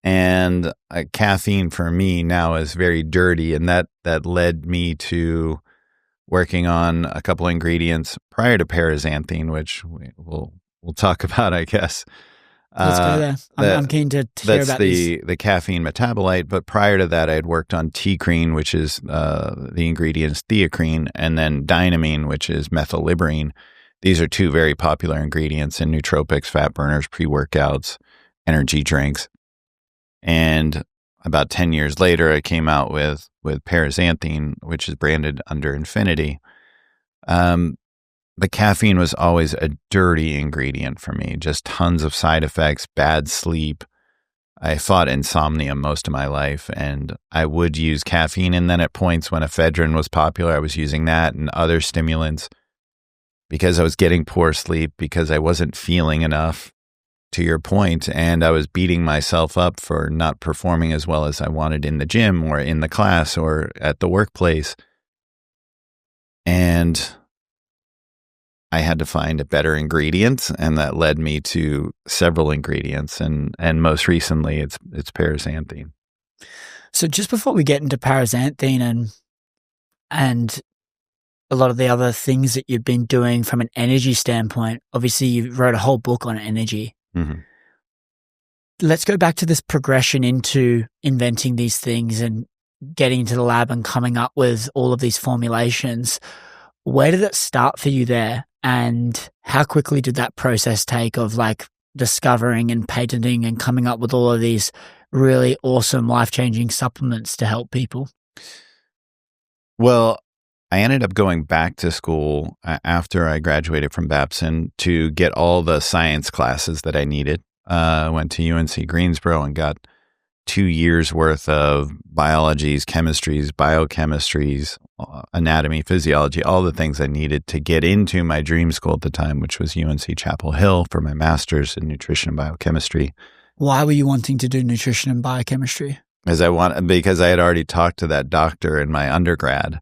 And caffeine for me now is very dirty, and that led me to working on a couple ingredients prior to paraxanthine, which we'll talk about, I guess. Let's go there. I'm keen to hear about this. That's the caffeine metabolite. But prior to that, I had worked on teacrine, which is the ingredients theacrine, and then dynamine, which is methylliberine. These are two very popular ingredients in nootropics, fat burners, pre-workouts, energy drinks. And about 10 years later, I came out with paraxanthine, which is branded under Infinity. The caffeine was always a dirty ingredient for me, just tons of side effects, bad sleep. I fought insomnia most of my life, and I would use caffeine. And then at points when ephedrine was popular, I was using that and other stimulants because I was getting poor sleep, because I wasn't feeling enough, to your point, and I was beating myself up for not performing as well as I wanted in the gym or in the class or at the workplace. And I had to find a better ingredient, and that led me to several ingredients, and most recently it's paraxanthine. So just before we get into paraxanthine and a lot of the other things that you've been doing from an energy standpoint, obviously you wrote a whole book on energy. Mm-hmm. Let's go back to this progression into inventing these things and getting into the lab and coming up with all of these formulations. Where did it start for you there? And how quickly did that process take of like discovering and patenting and coming up with all of these really awesome life-changing supplements to help people? Well, I ended up going back to school after I graduated from Babson to get all the science classes that I needed. I went to UNC Greensboro and got 2 years worth of biologies, chemistries, biochemistries, anatomy, physiology, all the things I needed to get into my dream school at the time, which was UNC Chapel Hill, for my master's in nutrition and biochemistry. Why were you wanting to do nutrition and biochemistry? Because I had already talked to that doctor in my undergrad,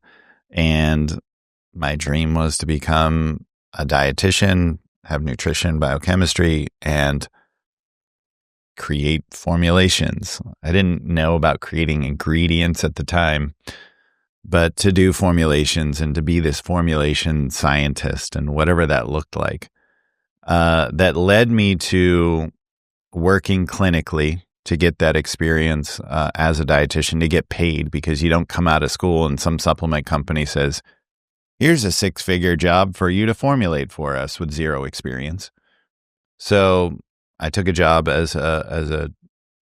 and my dream was to become a dietitian, have nutrition, biochemistry, and create formulations. I didn't know about creating ingredients at the time, but to do formulations and to be this formulation scientist and whatever that looked like, that led me to working clinically to get that experience as a dietitian, to get paid, because you don't come out of school and some supplement company says, here's a 6-figure job for you to formulate for us with zero experience. So I took a job as a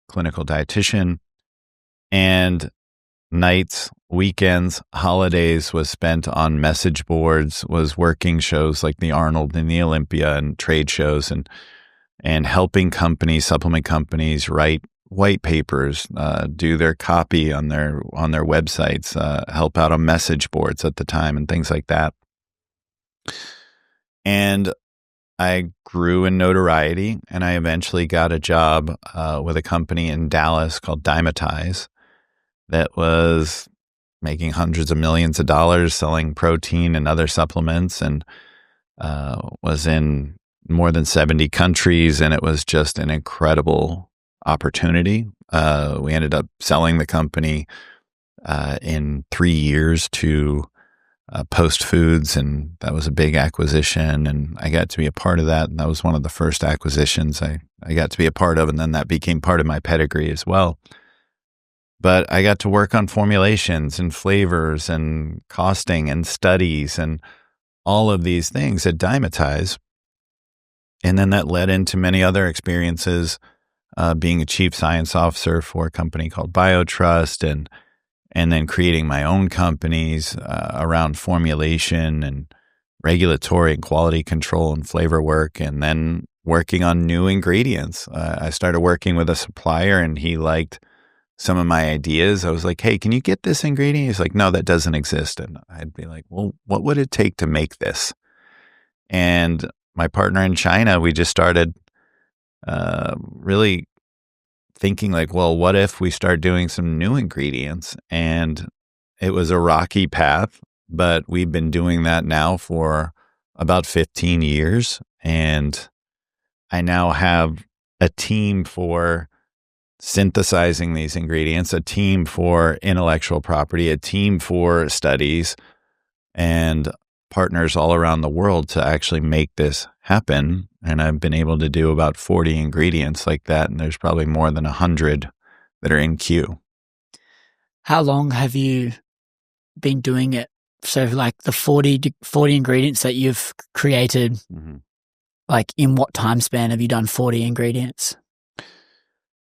clinical dietitian, and nights, weekends, holidays was spent on message boards, was working shows like the Arnold and the Olympia and trade shows, and helping companies, supplement companies, write white papers, do their copy on their websites, help out on message boards at the time and things like that. And I grew in notoriety, and I eventually got a job with a company in Dallas called Dymatize that was making hundreds of millions of dollars selling protein and other supplements. And was in more than 70 countries, and it was just an incredible opportunity. We ended up selling the company in 3 years to Post Foods, and that was a big acquisition, and I got to be a part of that, and that was one of the first acquisitions I got to be a part of, and then that became part of my pedigree as well. But I got to work on formulations and flavors and costing and studies and all of these things at Dymatize. And then that led into many other experiences, being a chief science officer for a company called BioTrust, and then creating my own companies around formulation and regulatory and quality control and flavor work, and then working on new ingredients. I started working with a supplier, and he liked some of my ideas. I was like, hey, can you get this ingredient? He's like, no, that doesn't exist. And I'd be like, well, what would it take to make this? And my partner in China, we just started really thinking like, well, what if we start doing some new ingredients? And it was a rocky path, but we've been doing that now for about 15 years. And I now have a team for synthesizing these ingredients, a team for intellectual property, a team for studies, and partners all around the world to actually make this happen. And I've been able to do about 40 ingredients like that, and there's probably more than 100 that are in queue. How long have you been doing it? So like the 40 ingredients that you've created, like in what time span have you done 40 ingredients?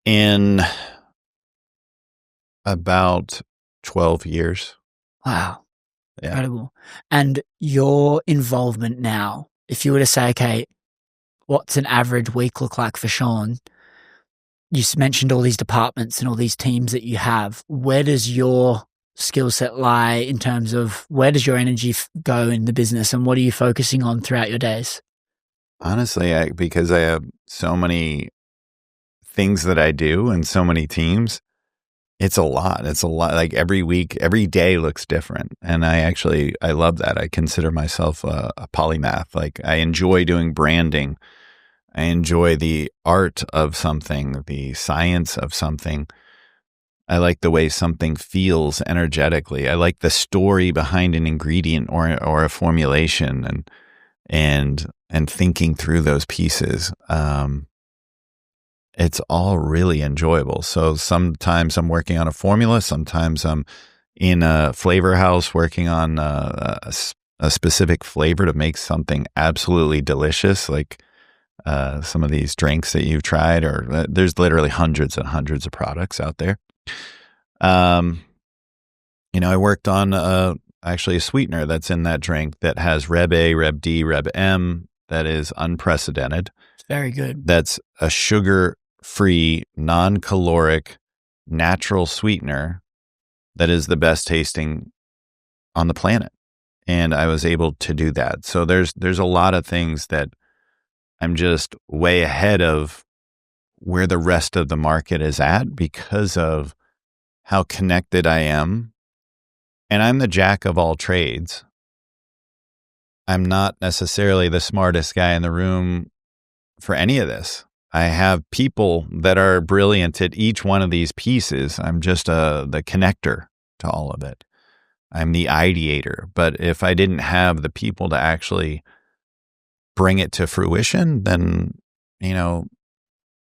In about 12 years. Wow. Yeah. Incredible. And your involvement now, if you were to say, okay, what's an average week look like for Shawn? You mentioned all these departments and all these teams that you have. Where does your skill set lie in terms of where does your energy go in the business, and what are you focusing on throughout your days? Honestly, because I have so many things that I do and so many teams, it's a lot. It's a lot. Like every week, every day looks different. And I love that. I consider myself a polymath. Like I enjoy doing branding. I enjoy the art of something, the science of something. I like the way something feels energetically. I like the story behind an ingredient or a formulation and thinking through those pieces. It's all really enjoyable. So sometimes I'm working on a formula. Sometimes I'm in a flavor house working on a specific flavor to make something absolutely delicious, like some of these drinks that you've tried, or there's literally hundreds and hundreds of products out there. I worked on actually a sweetener that's in that drink that has Reb A, Reb D, Reb M. That is unprecedented. It's very good. That's a sugar-free, non-caloric, natural sweetener that is the best tasting on the planet. And I was able to do that. So there's a lot of things that I'm just way ahead of where the rest of the market is at because of how connected I am. And I'm the jack of all trades. I'm not necessarily the smartest guy in the room for any of this. I have people that are brilliant at each one of these pieces. I'm just the connector to all of it. I'm the ideator. But if I didn't have the people to actually bring it to fruition, then,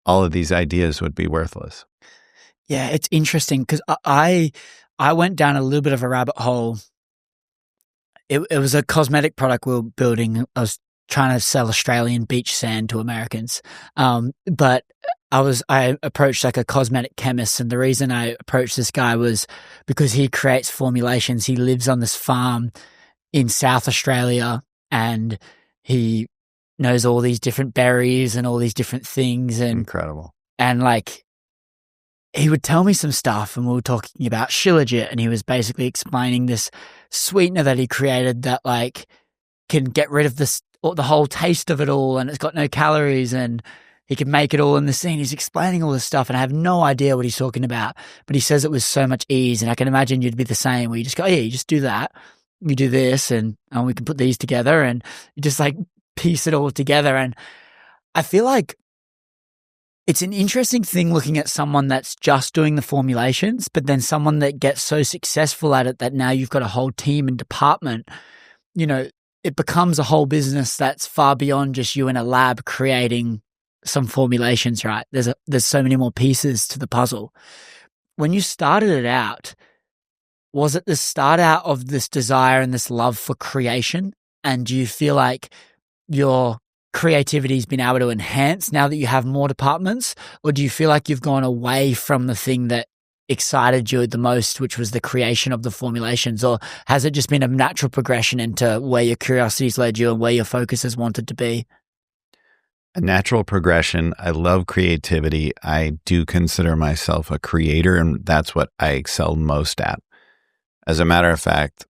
all of these ideas would be worthless. Yeah, it's interesting because I went down a little bit of a rabbit hole. It was a cosmetic product we were building. I was trying to sell Australian beach sand to Americans. But I approached like a cosmetic chemist, and the reason I approached this guy was because he creates formulations. He lives on this farm in South Australia, and he knows all these different berries and all these different things. And incredible. And like, he would tell me some stuff, and we were talking about Shilajit, and he was basically explaining this sweetener that he created that like can get rid of the whole taste of it all, and it's got no calories, and he can make it all in the scene. He's explaining all this stuff, and I have no idea what he's talking about, but he says it was so much ease, and I can imagine you'd be the same, where you just go, yeah, you just do that, you do this, and we can put these together, and you just like piece it all together. And I feel like it's an interesting thing looking at someone that's just doing the formulations, but then someone that gets so successful at it that now you've got a whole team and department, it becomes a whole business that's far beyond just you in a lab creating some formulations, right? There's so many more pieces to the puzzle. When you started it out, was it the start out of this desire and this love for creation? And do you feel like your creativity has been able to enhance now that you have more departments? Or do you feel like you've gone away from the thing that excited you the most, which was the creation of the formulations? Or has it just been a natural progression into where your curiosity's led you and where your focus has wanted to be? A natural progression. I love creativity. I do consider myself a creator, and that's what I excel most at. As a matter of fact,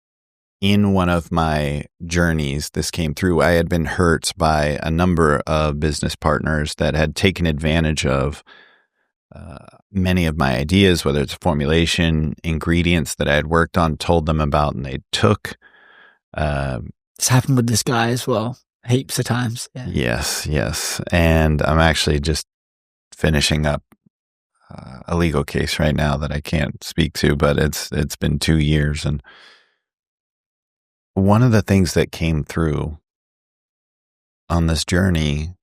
in one of my journeys, this came through. I had been hurt by a number of business partners that had taken advantage of many of my ideas, whether it's formulation, ingredients that I had worked on, told them about, and they took. It's happened with this guy as well, heaps of times. Yeah. Yes. And I'm actually just finishing up a legal case right now that I can't speak to, but it's been 2 years. And one of the things that came through on this journey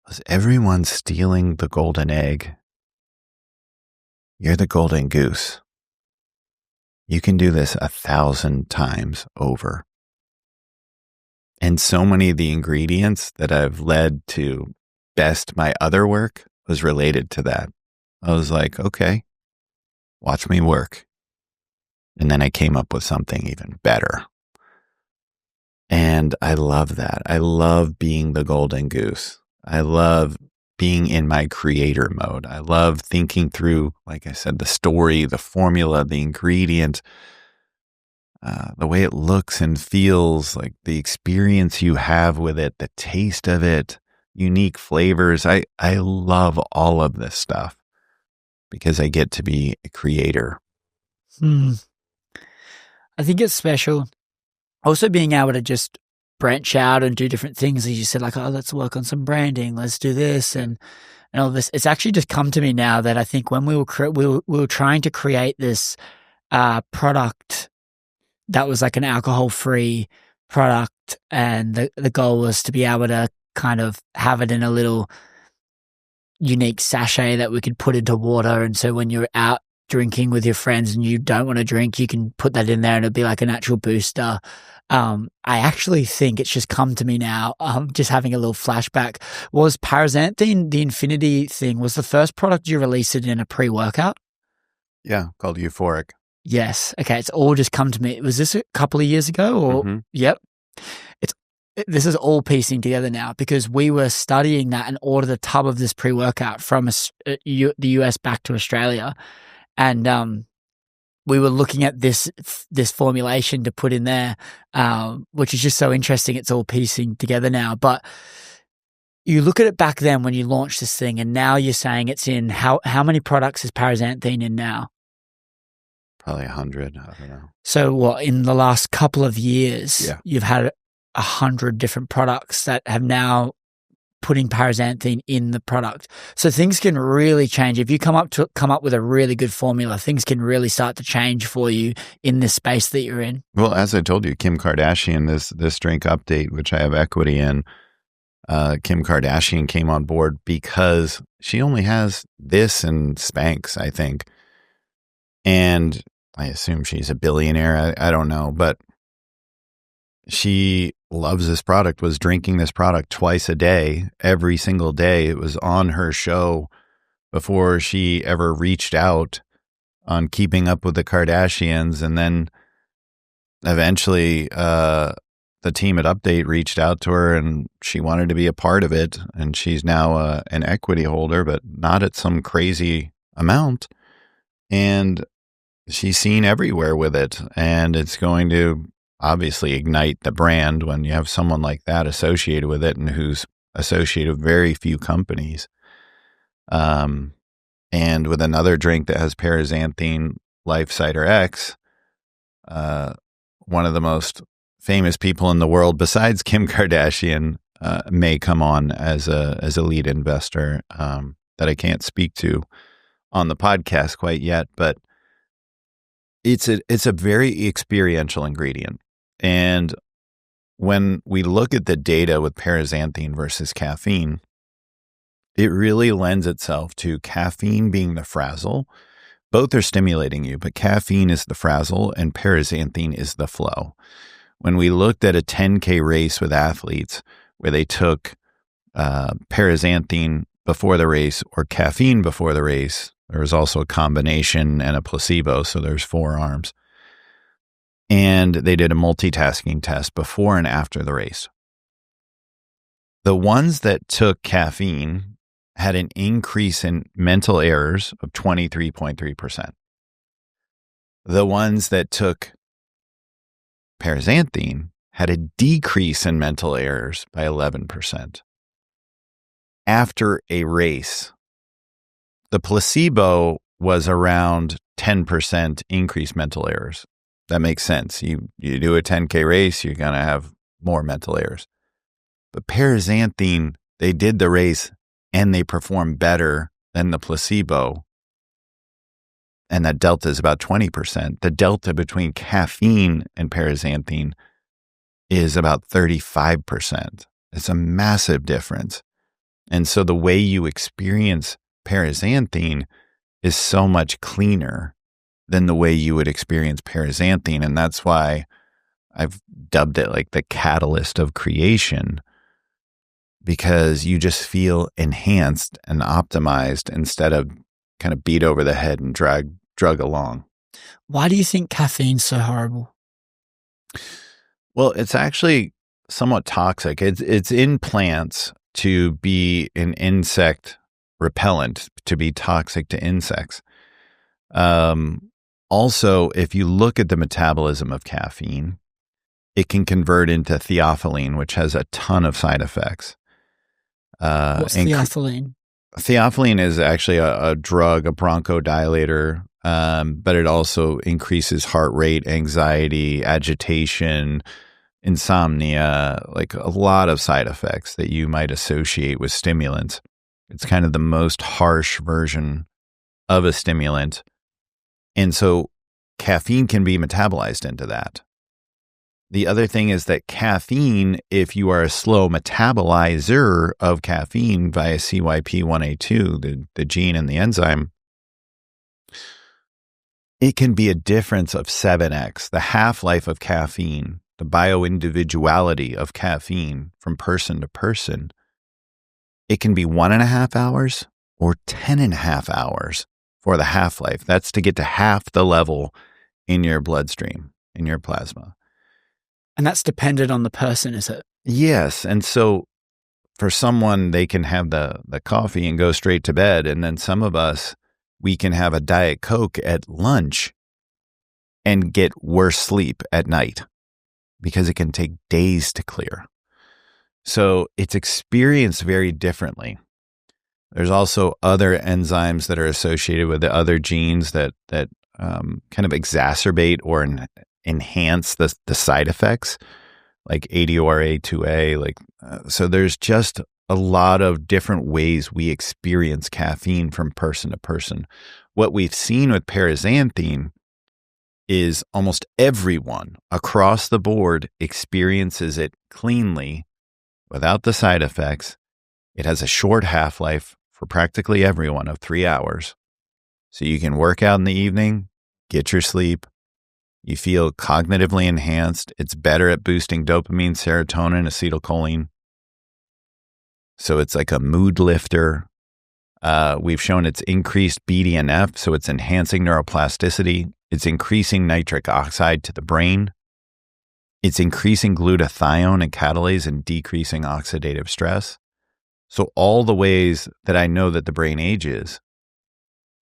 was everyone stealing the golden egg. You're the golden goose. You can do this 1,000 times over. And so many of the ingredients that I've led to best my other work was related to that. I was like, okay, watch me work. And then I came up with something even better. And I love that. I love being the golden goose. I love being in my creator mode. I love thinking through, like I said, the story, the formula, the ingredient, the way it looks and feels, like the experience you have with it, the taste of it, unique flavors. I love all of this stuff because I get to be a creator. I think it's special. Also being able to just branch out and do different things, as you said, like, oh, let's work on some branding, let's do this and all this. It's actually just come to me now that I think when we were trying to create this product that was like an alcohol-free product, and the goal was to be able to kind of have it in a little unique sachet that we could put into water. And so when you're out drinking with your friends and you don't want to drink, you can put that in there and it'll be like a natural booster. I actually think it's just come to me now, just having a little flashback. Was Paraxanthine, the Infinity thing, was the first product you released it in a pre-workout? Yeah, called Euphoric. Yes. Okay, it's all just come to me. Was this a couple of years ago? Or Yep. This is all piecing together now because we were studying that and ordered a tub of this pre-workout from the US back to Australia. And we were looking at this formulation to put in there, which is just so interesting. It's all piecing together now. But you look at it back then when you launched this thing, and now you're saying it's in how many products is Paraxanthine in now? Probably 100. I don't know. So what, in the last couple of years, Yeah. You've had 100 different products that have now putting Paraxanthine in the product. So things can really change. If you come up with a really good formula, things can really start to change for you in this space that you're in. Well, as I told you, Kim Kardashian, this drink update, which I have equity in, Kim Kardashian came on board because she only has this and Spanx, I think. And I assume she's a billionaire. I don't know, but she loves this product, was drinking this product twice a day, every single day. It was on her show before she ever reached out on Keeping Up with the Kardashians. And then eventually the team at Update reached out to her and she wanted to be a part of it. And she's now an equity holder, but not at some crazy amount. And she's seen everywhere with it. And it's going to obviously ignite the brand when you have someone like that associated with it and who's associated with very few companies. And with another drink that has Paraxanthine, Life Cider X, one of the most famous people in the world besides Kim Kardashian may come on as a lead investor that I can't speak to on the podcast quite yet, but it's a very experiential ingredient. And when we look at the data with paraxanthine versus caffeine, it really lends itself to caffeine being the frazzle. Both are stimulating you, but caffeine is the frazzle and paraxanthine is the flow. When we looked at a 10K race with athletes where they took paraxanthine before the race or caffeine before the race, there was also a combination and a placebo, so there's 4 arms. And they did a multitasking test before and after the race. The ones that took caffeine had an increase in mental errors of 23.3%. The ones that took paraxanthine had a decrease in mental errors by 11%. After a race, the placebo was around 10% increased mental errors. That makes sense. You do a 10K race, you're going to have more mental errors. But paraxanthine, they did the race and they performed better than the placebo. And that delta is about 20%. The delta between caffeine and paraxanthine is about 35%. It's a massive difference. And so the way you experience paraxanthine is so much cleaner than the way you would experience paraxanthine. And that's why I've dubbed it like the catalyst of creation, because you just feel enhanced and optimized instead of kind of beat over the head and drug along. Why do you think caffeine's so horrible? Well, it's actually somewhat toxic. It's in plants to be an insect repellent, to be toxic to insects. Also, if you look at the metabolism of caffeine, it can convert into theophylline, which has a ton of side effects. What's theophylline? Theophylline is actually a drug, a bronchodilator, but it also increases heart rate, anxiety, agitation, insomnia, like a lot of side effects that you might associate with stimulants. It's kind of the most harsh version of a stimulant. And so caffeine can be metabolized into that. The other thing is that caffeine, if you are a slow metabolizer of caffeine via CYP1A2, the gene and the enzyme, it can be a difference of 7x. The half-life of caffeine, the bioindividuality of caffeine from person to person, it can be 1.5 hours or 10.5 hours for the half-life. That's to get to half the level in your bloodstream, in your plasma. And that's dependent on the person, is it? Yes. And so for someone, they can have the coffee and go straight to bed. And then some of us, we can have a Diet Coke at lunch and get worse sleep at night because it can take days to clear. So it's experienced very differently. There's also other enzymes that are associated with the other genes that kind of exacerbate or enhance the side effects, like ADORA2A. So there's just a lot of different ways we experience caffeine from person to person. What we've seen with paraxanthine is almost everyone across the board experiences it cleanly without the side effects. It has a short half-life for practically everyone of 3 hours. So you can work out in the evening, get your sleep. You feel cognitively enhanced. It's better at boosting dopamine, serotonin, acetylcholine. So it's like a mood lifter. We've shown it's increased BDNF, so it's enhancing neuroplasticity. It's increasing nitric oxide to the brain. It's increasing glutathione and catalase and decreasing oxidative stress. So all the ways that I know that the brain ages,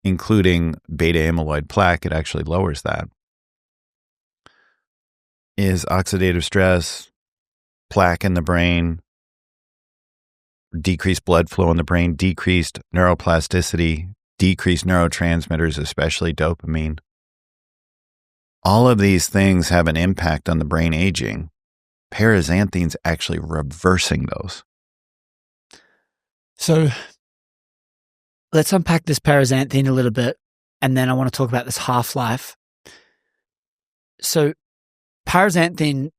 including beta amyloid plaque, it actually lowers that, is oxidative stress, plaque in the brain, decreased blood flow in the brain, decreased neuroplasticity, decreased neurotransmitters, especially dopamine. All of these things have an impact on the brain aging. paraxanthine's actually reversing those. So let's unpack this paraxanthine a little bit, and then I want to talk about this half-life. So paraxanthine,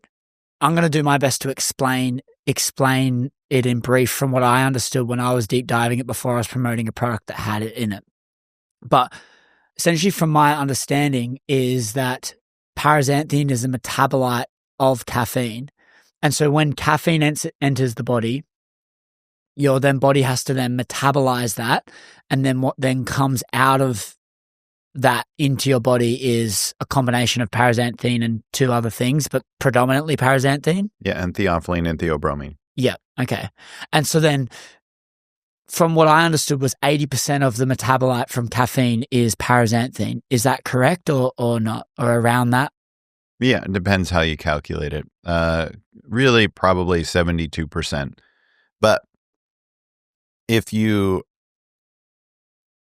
I'm going to do my best to explain it in brief from what I understood when I was deep diving it before I was promoting a product that had it in it. But essentially from my understanding is that paraxanthine is a metabolite of caffeine. And so when caffeine enters the body, your then body has to then metabolize that. And then what then comes out of that into your body is a combination of paraxanthine and two other things, but predominantly paraxanthine. Yeah, and theophylline and theobromine. Yeah, okay. And so then from what I understood was 80% of the metabolite from caffeine is paraxanthine. Is that correct or not, or around that? Yeah, it depends how you calculate it. Really, probably 72%. But if you...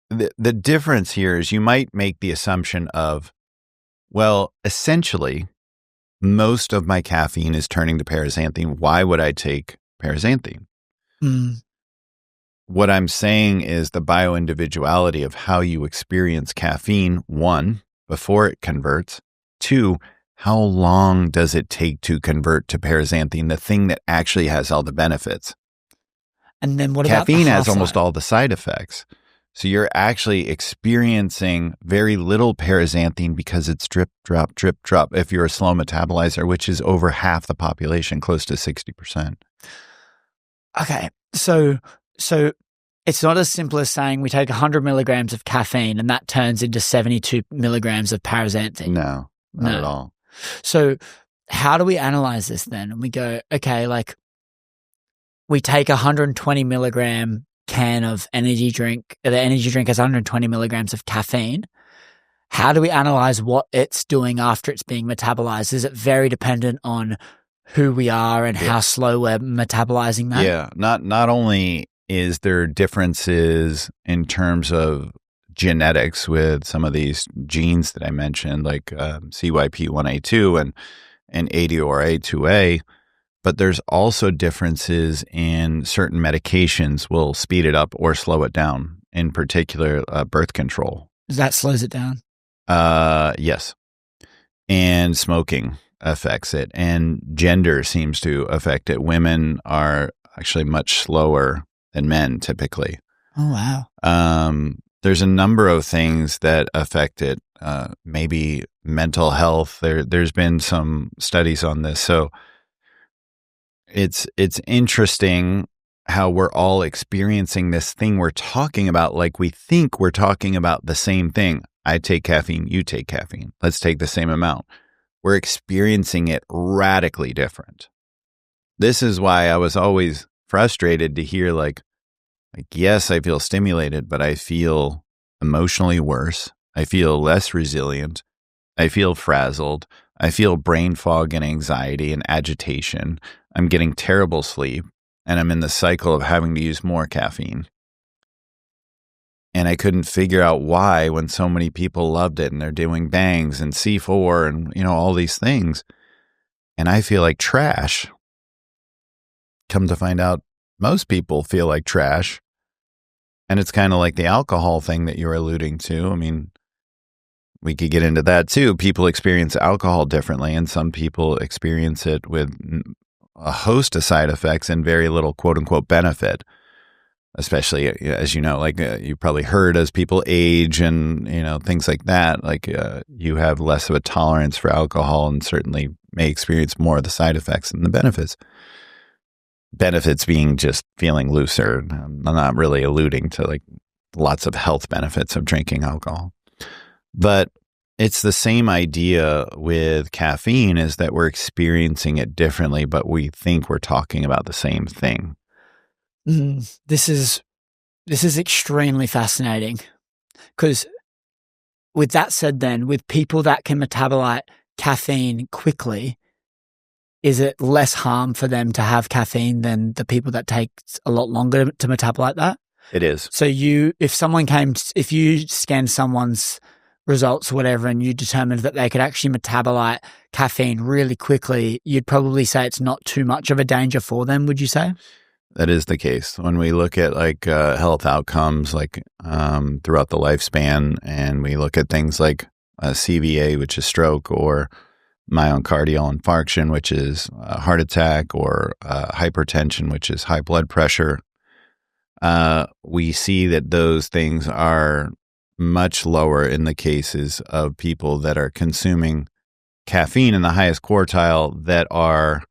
The difference here is you might make the assumption of, well, essentially, most of my caffeine is turning to paraxanthine. Why would I take paraxanthine? What I'm saying is the bioindividuality of how you experience caffeine, 1, before it converts, 2, how long does it take to convert to paraxanthine, the thing that actually has all the benefits? And then what about caffeine the has almost half-life? all the side effects. So you're actually experiencing very little paraxanthine because it's drip, drop, drip, drop if you're a slow metabolizer, which is over half the population, close to 60%. Okay, so it's not as simple as saying we take 100 milligrams of caffeine and that turns into 72 milligrams of paraxanthine. No, not at all. So how do we analyze this then? And we go, okay, like we take 120 milligram can of energy drink. The energy drink has 120 milligrams of caffeine. How do we analyze what it's doing after it's being metabolized? Is it very dependent on who we are and how slow we're metabolizing that? Yeah, not only is there differences in terms of genetics with some of these genes that I mentioned, like CYP1A2 and ADORA2A, but there's also differences in certain medications will speed it up or slow it down, in particular birth control. That slows it down? Yes. And smoking affects it, and gender seems to affect it. Women are actually much slower than men typically. Oh, wow. There's a number of things that affect it. Maybe mental health. There's been some studies on this. So it's interesting how we're all experiencing this thing we're talking about like we think we're talking about the same thing. I take caffeine, you take caffeine. Let's take the same amount. We're experiencing it radically different. This is why I was always frustrated to hear like, yes, I feel stimulated, but I feel emotionally worse. I feel less resilient. I feel frazzled. I feel brain fog and anxiety and agitation. I'm getting terrible sleep, and I'm in the cycle of having to use more caffeine. And I couldn't figure out why when so many people loved it and they're doing bangs and C4 and, all these things. And I feel like trash. Come to find out, most people feel like trash. And it's kind of like the alcohol thing that you were alluding to. I mean, we could get into that too. People experience alcohol differently, and some people experience it with a host of side effects and very little quote unquote benefit. Especially, as you know, like you probably heard as people age and, things like that, like you have less of a tolerance for alcohol and certainly may experience more of the side effects than the benefits. Benefits being just feeling looser. I'm not really alluding to like lots of health benefits of drinking alcohol. But it's the same idea with caffeine, is that we're experiencing it differently, but we think we're talking about the same thing. This is extremely fascinating, because with that said then, with people that can metabolite caffeine quickly, is it less harm for them to have caffeine than the people that take a lot longer to metabolite that? It is. So if you scan someone's results or whatever, and you determined that they could actually metabolite caffeine really quickly, you'd probably say it's not too much of a danger for them, would you say? That is the case. When we look at like health outcomes, like throughout the lifespan, and we look at things like CVA, which is stroke, or myocardial infarction, which is a heart attack, or hypertension, which is high blood pressure, we see that those things are much lower in the cases of people that are consuming caffeine in the highest quartile that are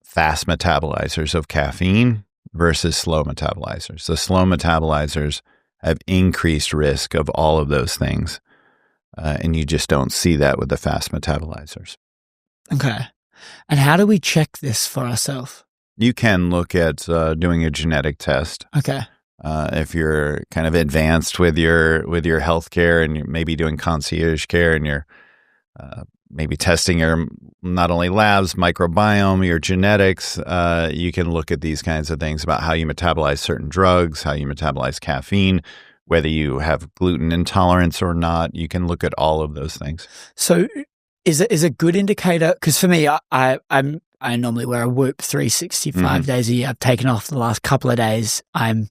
fast metabolizers of caffeine versus slow metabolizers. The slow metabolizers have increased risk of all of those things, and you just don't see that with the fast metabolizers. Okay. And how do we check this for ourselves? You can look at doing a genetic test. Okay. If you're kind of advanced with your healthcare, and you're maybe doing concierge care, and you're maybe testing your not only labs, microbiome, your genetics, you can look at these kinds of things about how you metabolize certain drugs, how you metabolize caffeine, whether you have gluten intolerance or not. You can look at all of those things. So is a good indicator, because for me, I normally wear a Whoop 365 days a year. I've taken off the last couple of days. I'm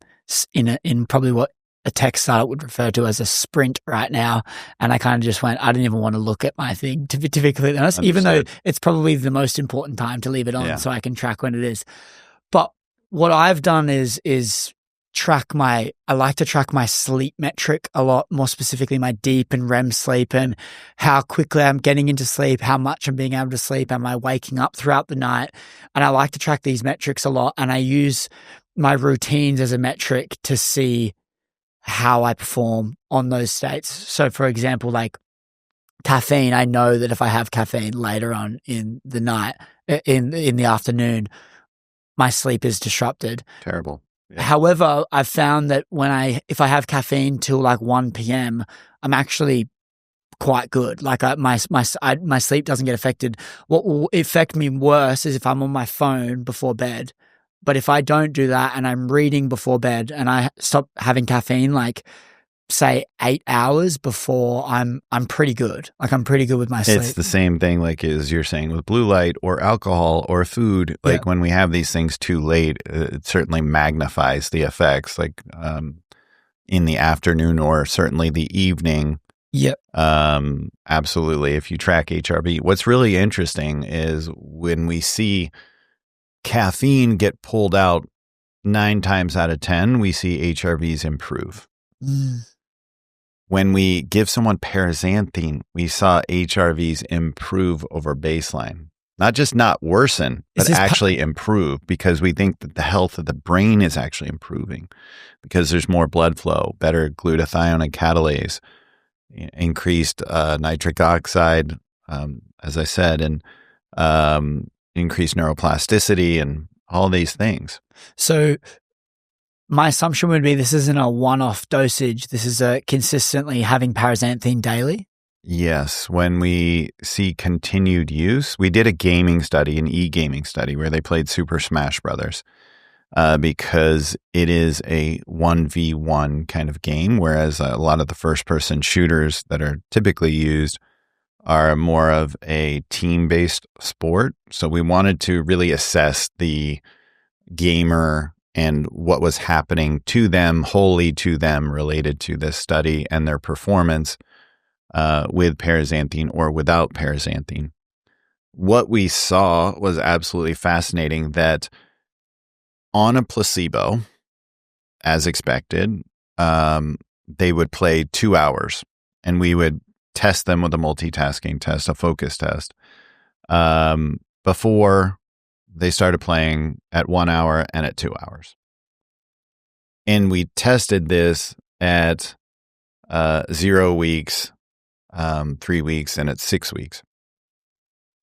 in probably what a tech startup would refer to as a sprint right now. And I kind of just went, I didn't even want to look at my thing, to be completely honest, Understood. even though it's probably the most important time to leave it on so I can track when it is. But what I've done is I like to track my sleep metric a lot, more specifically my deep and REM sleep, and how quickly I'm getting into sleep, how much I'm being able to sleep, am I waking up throughout the night? And I like to track these metrics a lot, and I use my routines as a metric to see how I perform on those states. So for example, like caffeine, I know that if I have caffeine later on in the night, in the afternoon, my sleep is disrupted. Terrible. Yeah. However, I've found that if I have caffeine till like 1 p.m., I'm actually quite good. Like my sleep doesn't get affected. What will affect me worse is if I'm on my phone before bed. But if I don't do that and I'm reading before bed and I stop having caffeine, like say 8 hours before, I'm pretty good. Like I'm pretty good with my sleep. It's the same thing, like as you're saying, with blue light or alcohol or food. Like when we have these things too late, it certainly magnifies the effects. Like in the afternoon or certainly the evening. Yep. Absolutely. If you track HRV, what's really interesting is when we see caffeine get pulled out 9 times out of 10, we see HRVs improve. When we give someone paraxanthine, we saw HRVs improve over baseline. Not just not worsen, but actually improve, because we think that the health of the brain is actually improving because there's more blood flow, better glutathione and catalase, increased nitric oxide, as I said, and increased neuroplasticity and all these things. So my assumption would be this isn't a one-off dosage. This is a consistently having paraxanthine daily. Yes. When we see continued use, we did a gaming study, an e-gaming study, where they played Super Smash Brothers because it is a 1v1 kind of game, whereas a lot of the first-person shooters that are typically used are more of a team-based sport. So we wanted to really assess the gamer and what was happening to them, wholly to them, related to this study and their performance with paraxanthine or without paraxanthine. What we saw was absolutely fascinating, that on a placebo, as expected, they would play 2 hours, and we would test them with a multitasking test, a focus test, before they started playing at 1 hour and at 2 hours. And we tested this at 0 weeks, 3 weeks, and at 6 weeks.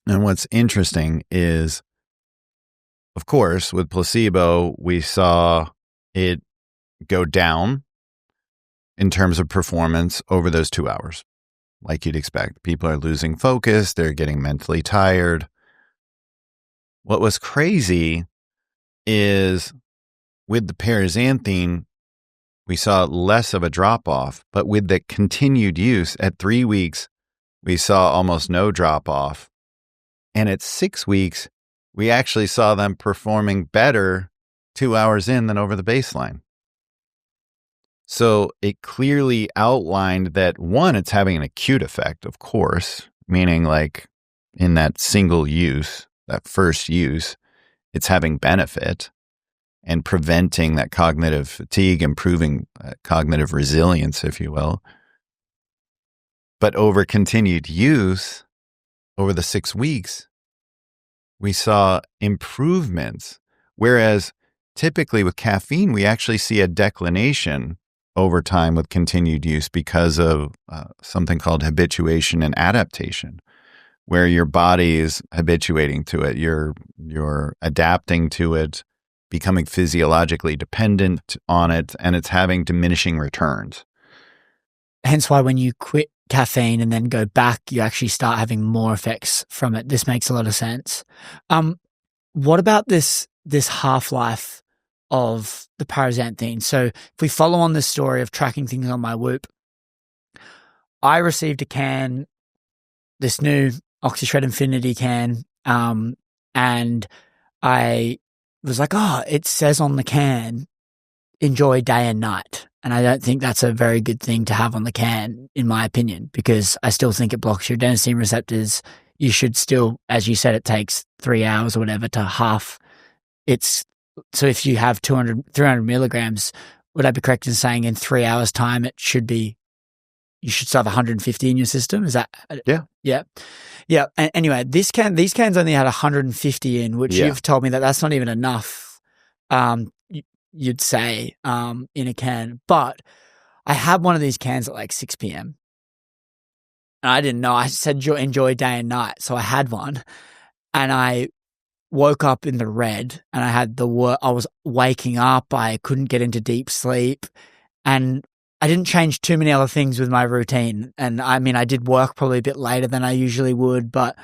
And what's interesting is, of course, with placebo, we saw it go down in terms of performance over those 2 hours. Like you'd expect. People are losing focus. They're getting mentally tired. What was crazy is with the paraxanthine, we saw less of a drop-off. But with the continued use at 3 weeks, we saw almost no drop-off. And at 6 weeks, we actually saw them performing better 2 hours in than over the baseline. So it clearly outlined that, one, it's having an acute effect, of course, meaning like in that single use, that first use, it's having benefit and preventing that cognitive fatigue, improving cognitive resilience, if you will. But over continued use, over the 6 weeks, we saw improvements, whereas typically with caffeine, we actually see a declination over time with continued use because of something called habituation and adaptation, where your body is habituating to it, you're adapting to it, becoming physiologically dependent on it, and it's having diminishing returns. Hence why when you quit caffeine and then go back, you actually start having more effects from it. This makes a lot of sense. What about this half-life of the paraxanthine? So if we follow on this story of tracking things on my Whoop, I received a can, this new OxyShred Infinity can, and I was like, oh, it says on the can, enjoy day and night. And I don't think that's a very good thing to have on the can, in my opinion, because I still think it blocks your adenosine receptors. You should still, as you said, it takes 3 hours or whatever to half. So if you have 300 milligrams, would I be correct in saying in 3 hours time, you should still have 150 in your system? Is that? Yeah. Yeah. Yeah. And anyway, these cans only had 150 in, which you've told me that's not even enough. You'd say, in a can, but I had one of these cans at like 6 p.m. and I didn't know. I said, enjoy day and night. So I had one and I woke up in the red and I had I was waking up. I couldn't get into deep sleep and I didn't change too many other things with my routine. And I mean, I did work probably a bit later than I usually would, but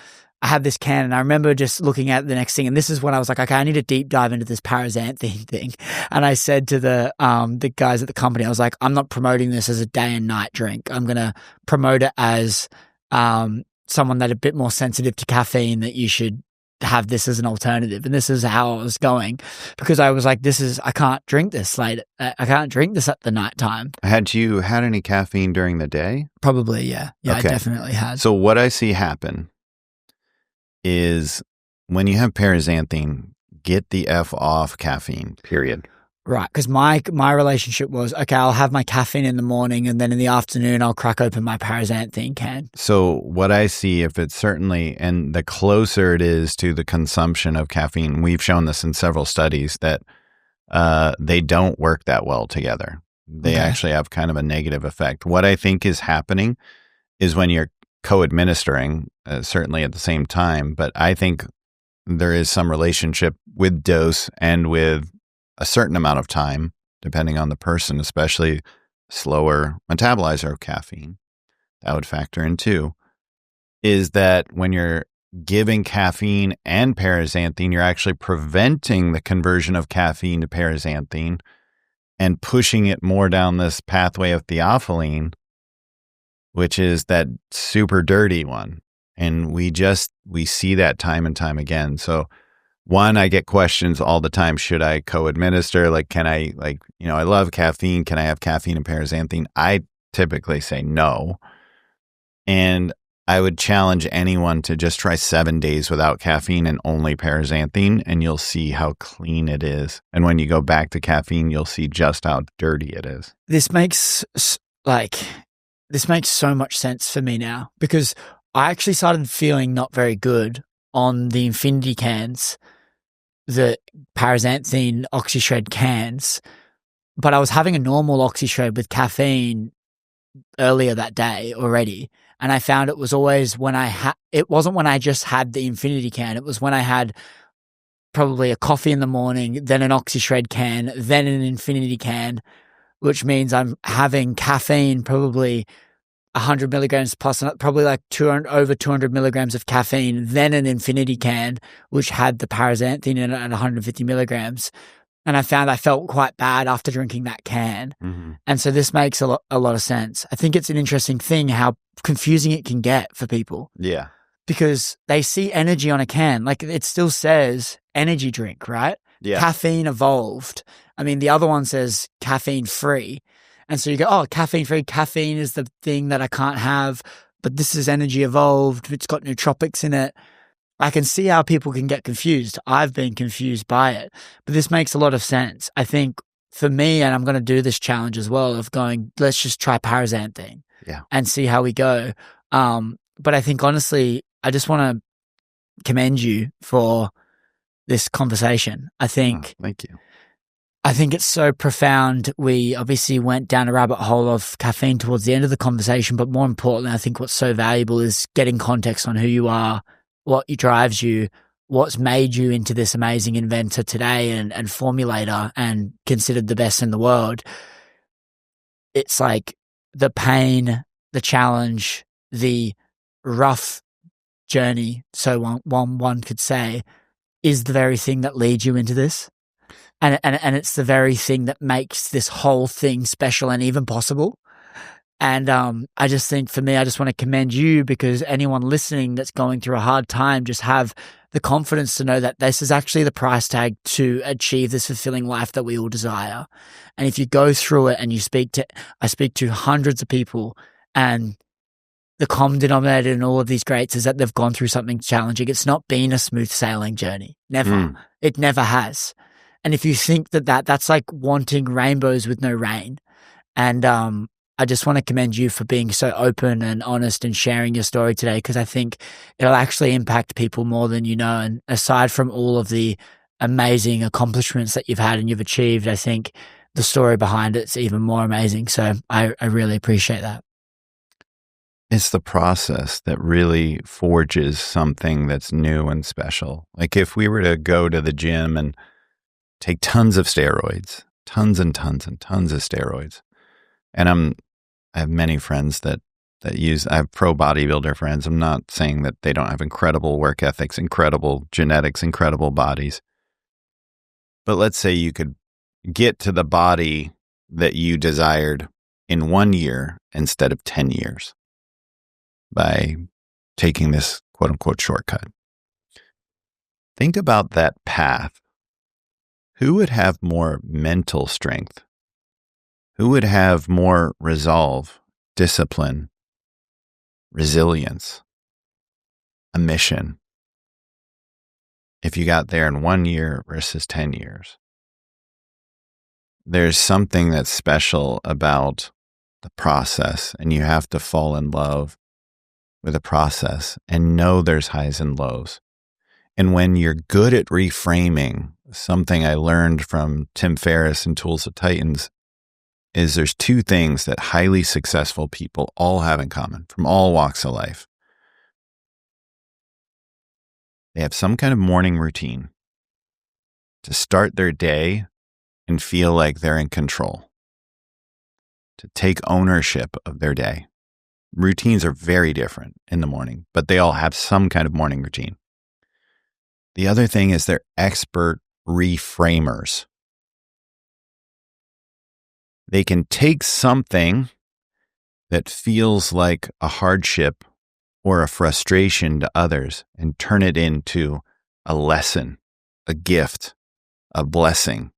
I had this can and I remember just looking at the next thing. And this is when I was like, okay, I need to deep dive into this paraxanthine thing. And I said to the guys at the company, I was like, I'm not promoting this as a day and night drink. I'm going to promote it as someone that's a bit more sensitive to caffeine, that you should have this as an alternative. And this is how I was going, because I was like, I can't drink this late. I can't drink this at the night time. Had you had any caffeine during the day? Probably, yeah. Yeah, okay. I definitely had. So what I see happen is when you have paraxanthine, get the F off caffeine, period. Right, because my relationship was, okay, I'll have my caffeine in the morning and then in the afternoon I'll crack open my paraxanthine can. So what I see, if it's certainly, and the closer it is to the consumption of caffeine, we've shown this in several studies that they don't work that well together. They actually have kind of a negative effect. What I think is happening is when you're co-administering, certainly at the same time, but I think there is some relationship with dose and with a certain amount of time, depending on the person, especially slower metabolizer of caffeine. That would factor in too, is that when you're giving caffeine and paraxanthine, you're actually preventing the conversion of caffeine to paraxanthine and pushing it more down this pathway of theophylline, which is that super dirty one. And we see that time and time again. So one, I get questions all the time. Should I co-administer? Like, can I, I love caffeine. Can I have caffeine and paraxanthine? I typically say no. And I would challenge anyone to just try 7 days without caffeine and only paraxanthine, and you'll see how clean it is. And when you go back to caffeine, you'll see just how dirty it is. This makes so much sense for me now, because I actually started feeling not very good on the Infinity cans, the paraxanthine OxyShred cans, but I was having a normal OxyShred with caffeine earlier that day already. And I found it was always when it wasn't when I just had the Infinity can. It was when I had probably a coffee in the morning, then an OxyShred can, then an Infinity can, which means I'm having caffeine probably 100 milligrams plus, probably like over 200 milligrams of caffeine, then an Infinity can, which had the paraxanthine in it at 150 milligrams. And I found I felt quite bad after drinking that can. Mm-hmm. And so this makes a lot of sense. I think it's an interesting thing how confusing it can get for people. Yeah. Because they see energy on a can. Like it still says energy drink, right? Yeah. Caffeine evolved. I mean, the other one says caffeine free. And so you go, oh, caffeine free. Caffeine is the thing that I can't have, but this is energy evolved. It's got nootropics in it. I can see how people can get confused. I've been confused by it, but this makes a lot of sense. I think for me, and I'm going to do this challenge as well of going, let's just try Paraxanthine and see how we go. But I think honestly, I just want to commend you for this conversation. I think, thank you. I think it's so profound. We obviously went down a rabbit hole of caffeine towards the end of the conversation, but more importantly, I think what's so valuable is getting context on who you are, what drives you, what's made you into this amazing inventor today and formulator and considered the best in the world. It's like the pain, the challenge, the rough journey, so one could say, is the very thing that leads you into this. And it's the very thing that makes this whole thing special and even possible. And I just think for me, I just want to commend you because anyone listening that's going through a hard time, just have the confidence to know that this is actually the price tag to achieve this fulfilling life that we all desire. And if you go through it and I speak to hundreds of people, and the common denominator in all of these greats is that they've gone through something challenging. It's not been a smooth sailing journey. Never. It never has. And if you think that's like wanting rainbows with no rain. And I just want to commend you for being so open and honest and sharing your story today, because I think it'll actually impact people more than you know. And aside from all of the amazing accomplishments that you've had and you've achieved, I think the story behind it's even more amazing. So I really appreciate that. It's the process that really forges something that's new and special. Like if we were to go to the gym and take tons of steroids, tons and tons and tons of steroids. And I have many friends that use, I have pro bodybuilder friends. I'm not saying that they don't have incredible work ethics, incredible genetics, incredible bodies. But let's say you could get to the body that you desired in 1 year instead of 10 years by taking this quote unquote shortcut. Think about that path. Who would have more mental strength? Who would have more resolve, discipline, resilience, a mission if you got there in 1 year versus 10 years? There's something that's special about the process, and you have to fall in love with the process and know there's highs and lows. And when you're good at reframing, something I learned from Tim Ferriss and Tools of Titans is there's two things that highly successful people all have in common from all walks of life. They have some kind of morning routine to start their day and feel like they're in control, to take ownership of their day. Routines are very different in the morning, but they all have some kind of morning routine. The other thing is they're expert reframers. They can take something that feels like a hardship or a frustration to others and turn it into a lesson, a gift, a blessing.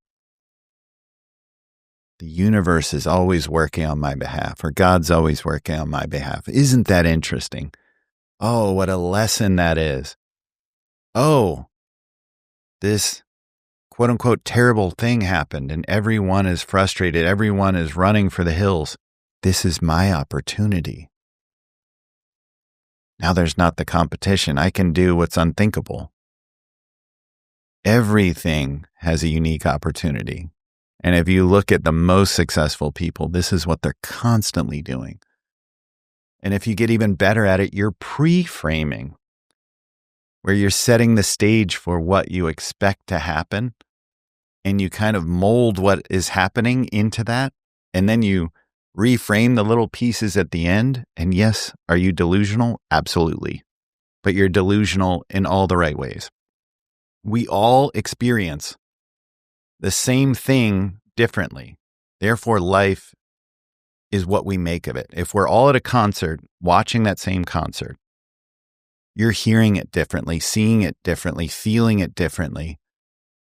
The universe is always working on my behalf, or God's always working on my behalf. Isn't that interesting? Oh, what a lesson that is. Oh, this quote unquote terrible thing happened and everyone is frustrated. Everyone is running for the hills. This is my opportunity. Now there's not the competition. I can do what's unthinkable. Everything has a unique opportunity. And if you look at the most successful people, this is what they're constantly doing. And if you get even better at it, you're pre-framing, where you're setting the stage for what you expect to happen, and you kind of mold what is happening into that, and then you reframe the little pieces at the end. And yes, are you delusional? Absolutely. But you're delusional in all the right ways. We all experience the same thing differently. Therefore, life is what we make of it. If we're all at a concert, watching that same concert, you're hearing it differently, seeing it differently, feeling it differently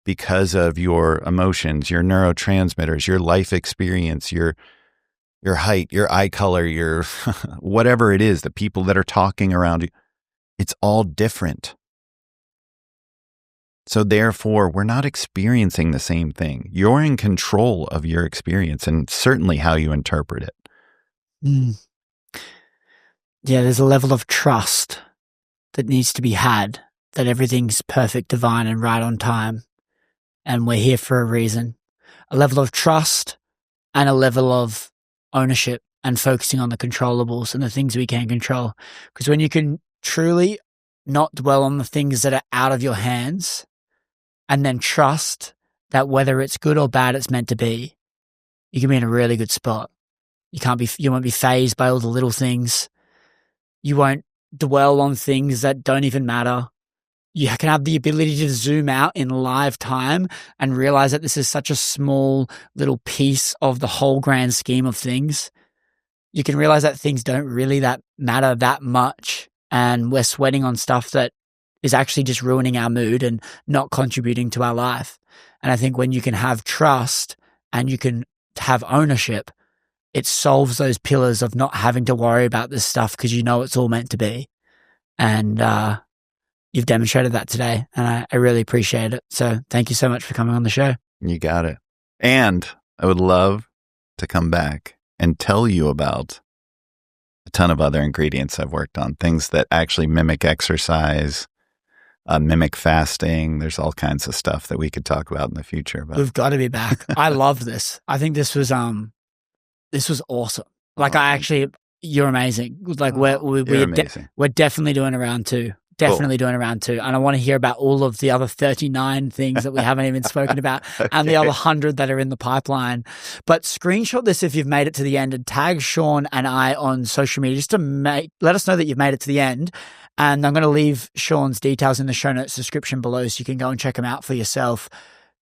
because of your emotions, your neurotransmitters, your life experience, your height, your eye color, your whatever it is, the people that are talking around you. It's all different. So therefore, we're not experiencing the same thing. You're in control of your experience and certainly how you interpret it. Yeah, there's a level of trust that needs to be had, that everything's perfect, divine, and right on time, and we're here for a reason. A level of trust and a level of ownership and focusing on the controllables and the things we can control. Because when you can truly not dwell on the things that are out of your hands and then trust that whether it's good or bad, it's meant to be, you can be in a really good spot. You won't be fazed by all the little things. You won't dwell on things that don't even matter. You can have the ability to zoom out in live time and realize that this is such a small little piece of the whole grand scheme of things. You can realize that things don't really matter that much, and we're sweating on stuff that is actually just ruining our mood and not contributing to our life. And I think when you can have trust and you can have ownership, it solves those pillars of not having to worry about this stuff because you know it's all meant to be. And you've demonstrated that today, and I really appreciate it. So thank you so much for coming on the show. You got it. And I would love to come back and tell you about a ton of other ingredients I've worked on, things that actually mimic exercise, mimic fasting. There's all kinds of stuff that we could talk about in the future. But we've got to be back. I love this. I think this was awesome. Like you're amazing. Like we're definitely doing a round two. Definitely doing a round two. And I want to hear about all of the other 39 things that we haven't even spoken about and the other 100 that are in the pipeline. But screenshot this if you've made it to the end and tag Shawn and I on social media just to let us know that you've made it to the end. And I'm going to leave Shawn's details in the show notes description below so you can go and check him out for yourself.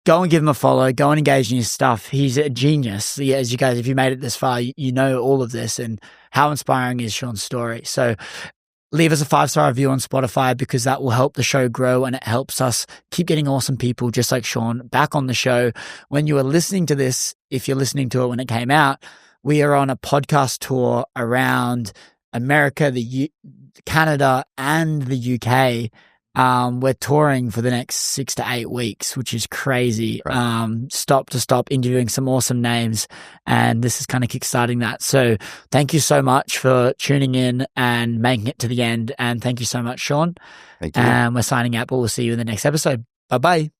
Go and give him a follow. Go and engage in his stuff. He's a genius. Yeah, as you guys, if you made it this far, you know all of this and how inspiring is Shawn's story. So leave us a 5-star review on Spotify because that will help the show grow and it helps us keep getting awesome people just like Shawn back on the show. When you are listening to this, if you're listening to it when it came out, we are on a podcast tour around America, Canada, and the UK. We're touring for the next 6 to 8 weeks, which is crazy. Right. Stop to stop interviewing some awesome names. And this is kind of kickstarting that. So thank you so much for tuning in and making it to the end. And thank you so much, Shawn. Thank you. And we're signing out, but we'll see you in the next episode. Bye-bye.